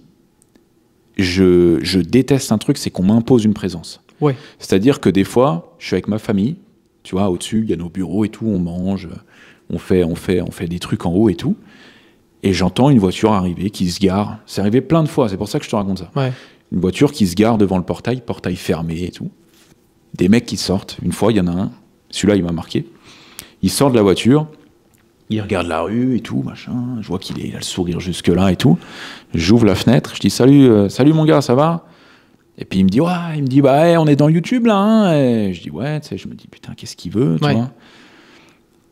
je déteste un truc, c'est qu'on m'impose une présence. Ouais. C'est-à-dire que des fois, je suis avec ma famille, tu vois, au-dessus, il y a nos bureaux et tout, on mange, on fait des trucs en haut et tout. Et j'entends une voiture arriver, qui se gare. C'est arrivé plein de fois, c'est pour ça que je te raconte ça. Ouais. Une voiture qui se gare devant le portail fermé et tout. Des mecs qui sortent. Une fois, il y en a un, celui-là, il m'a marqué. Il sort de la voiture, il regarde la rue et tout, machin. Je vois qu'il a le sourire jusque-là et tout. J'ouvre la fenêtre, je dis salut mon gars, ça va? Et puis il me dit, bah, hey, on est dans YouTube là. Hein. Et je dis, ouais, tu sais, je me dis, putain, qu'est-ce qu'il veut, tu vois?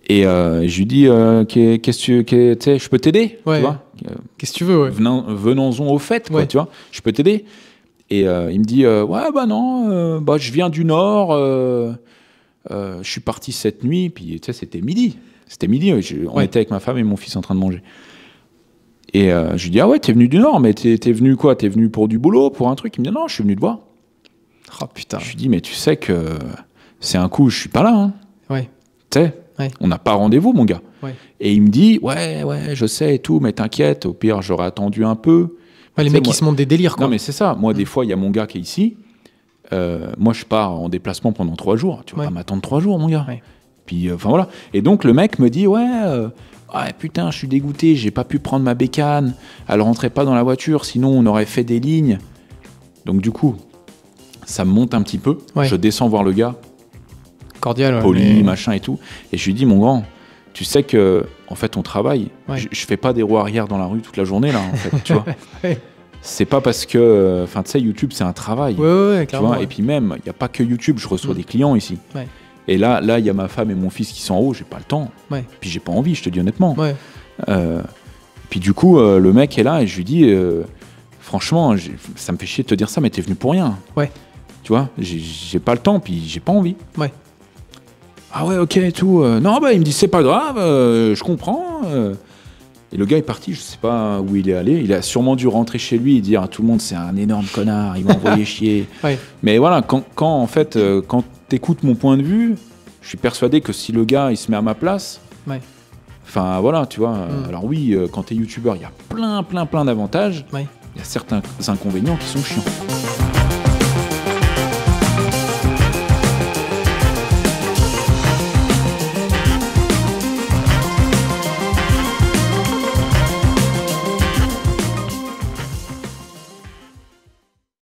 Et je lui dis, je peux t'aider, tu vois? Qu'est-ce que tu veux, ouais. Venons-en au fait, quoi, tu vois? Je peux t'aider. Et il me dit, ouais, bah non, je viens du Nord, je suis parti cette nuit, puis tu sais, c'était midi. On était avec ma femme et mon fils en train de manger. Et je lui dis, ah ouais, t'es venu du Nord, mais t'es venu quoi? T'es venu pour du boulot, pour un truc? Il me dit, non, je suis venu te voir. Oh putain. Je lui dis, mais tu sais que c'est un coup, je suis pas là, hein. Ouais. Tu sais, on n'a pas rendez-vous, mon gars. Ouais. Et il me dit, ouais, je sais et tout, mais t'inquiète, au pire, j'aurais attendu un peu. Ouais, les mecs qui se montent des délires, quoi. Non, mais c'est ça. Moi, des fois, il y a mon gars qui est ici. Moi, je pars en déplacement pendant 3 jours. Tu vas pas m'attendre 3 jours, mon gars. Ouais. Puis, enfin, voilà. Et donc, le mec me dit, ouais, putain, je suis dégoûté, j'ai pas pu prendre ma bécane. Elle rentrait pas dans la voiture, sinon on aurait fait des lignes. Donc, du coup, ça me monte un petit peu. Ouais. Je descends voir le gars. Cordial, poli, machin et tout. Et je lui dis, mon grand, tu sais que, en fait, on travaille. Je fais pas des roues arrière dans la rue toute la journée, là, en fait, tu vois. C'est pas parce que, enfin, tu sais, YouTube, c'est un travail. Ouais, tu vois. Et puis même, il n'y a pas que YouTube, je reçois des clients ici. Ouais. Et là, il y a ma femme et mon fils qui sont en haut, j'ai pas le temps. Ouais. Puis j'ai pas envie, je te dis honnêtement. Ouais. Puis du coup, le mec est là et je lui dis, franchement, ça me fait chier de te dire ça, mais t'es venu pour rien. Ouais. Tu vois, j'ai pas le temps, puis j'ai pas envie. Ouais. Ah ouais, ok et tout. Non, bah, il me dit, c'est pas grave, je comprends. Et le gars est parti, je sais pas où il est allé. Il a sûrement dû rentrer chez lui et dire à tout le monde, c'est un énorme connard, il m'a envoyé chier. Ouais. Mais voilà, quand t'écoutes mon point de vue, je suis persuadé que si le gars, il se met à ma place, enfin voilà, tu vois. Alors oui, quand t'es youtubeur, il y a plein d'avantages. Il y a certains inconvénients qui sont chiants.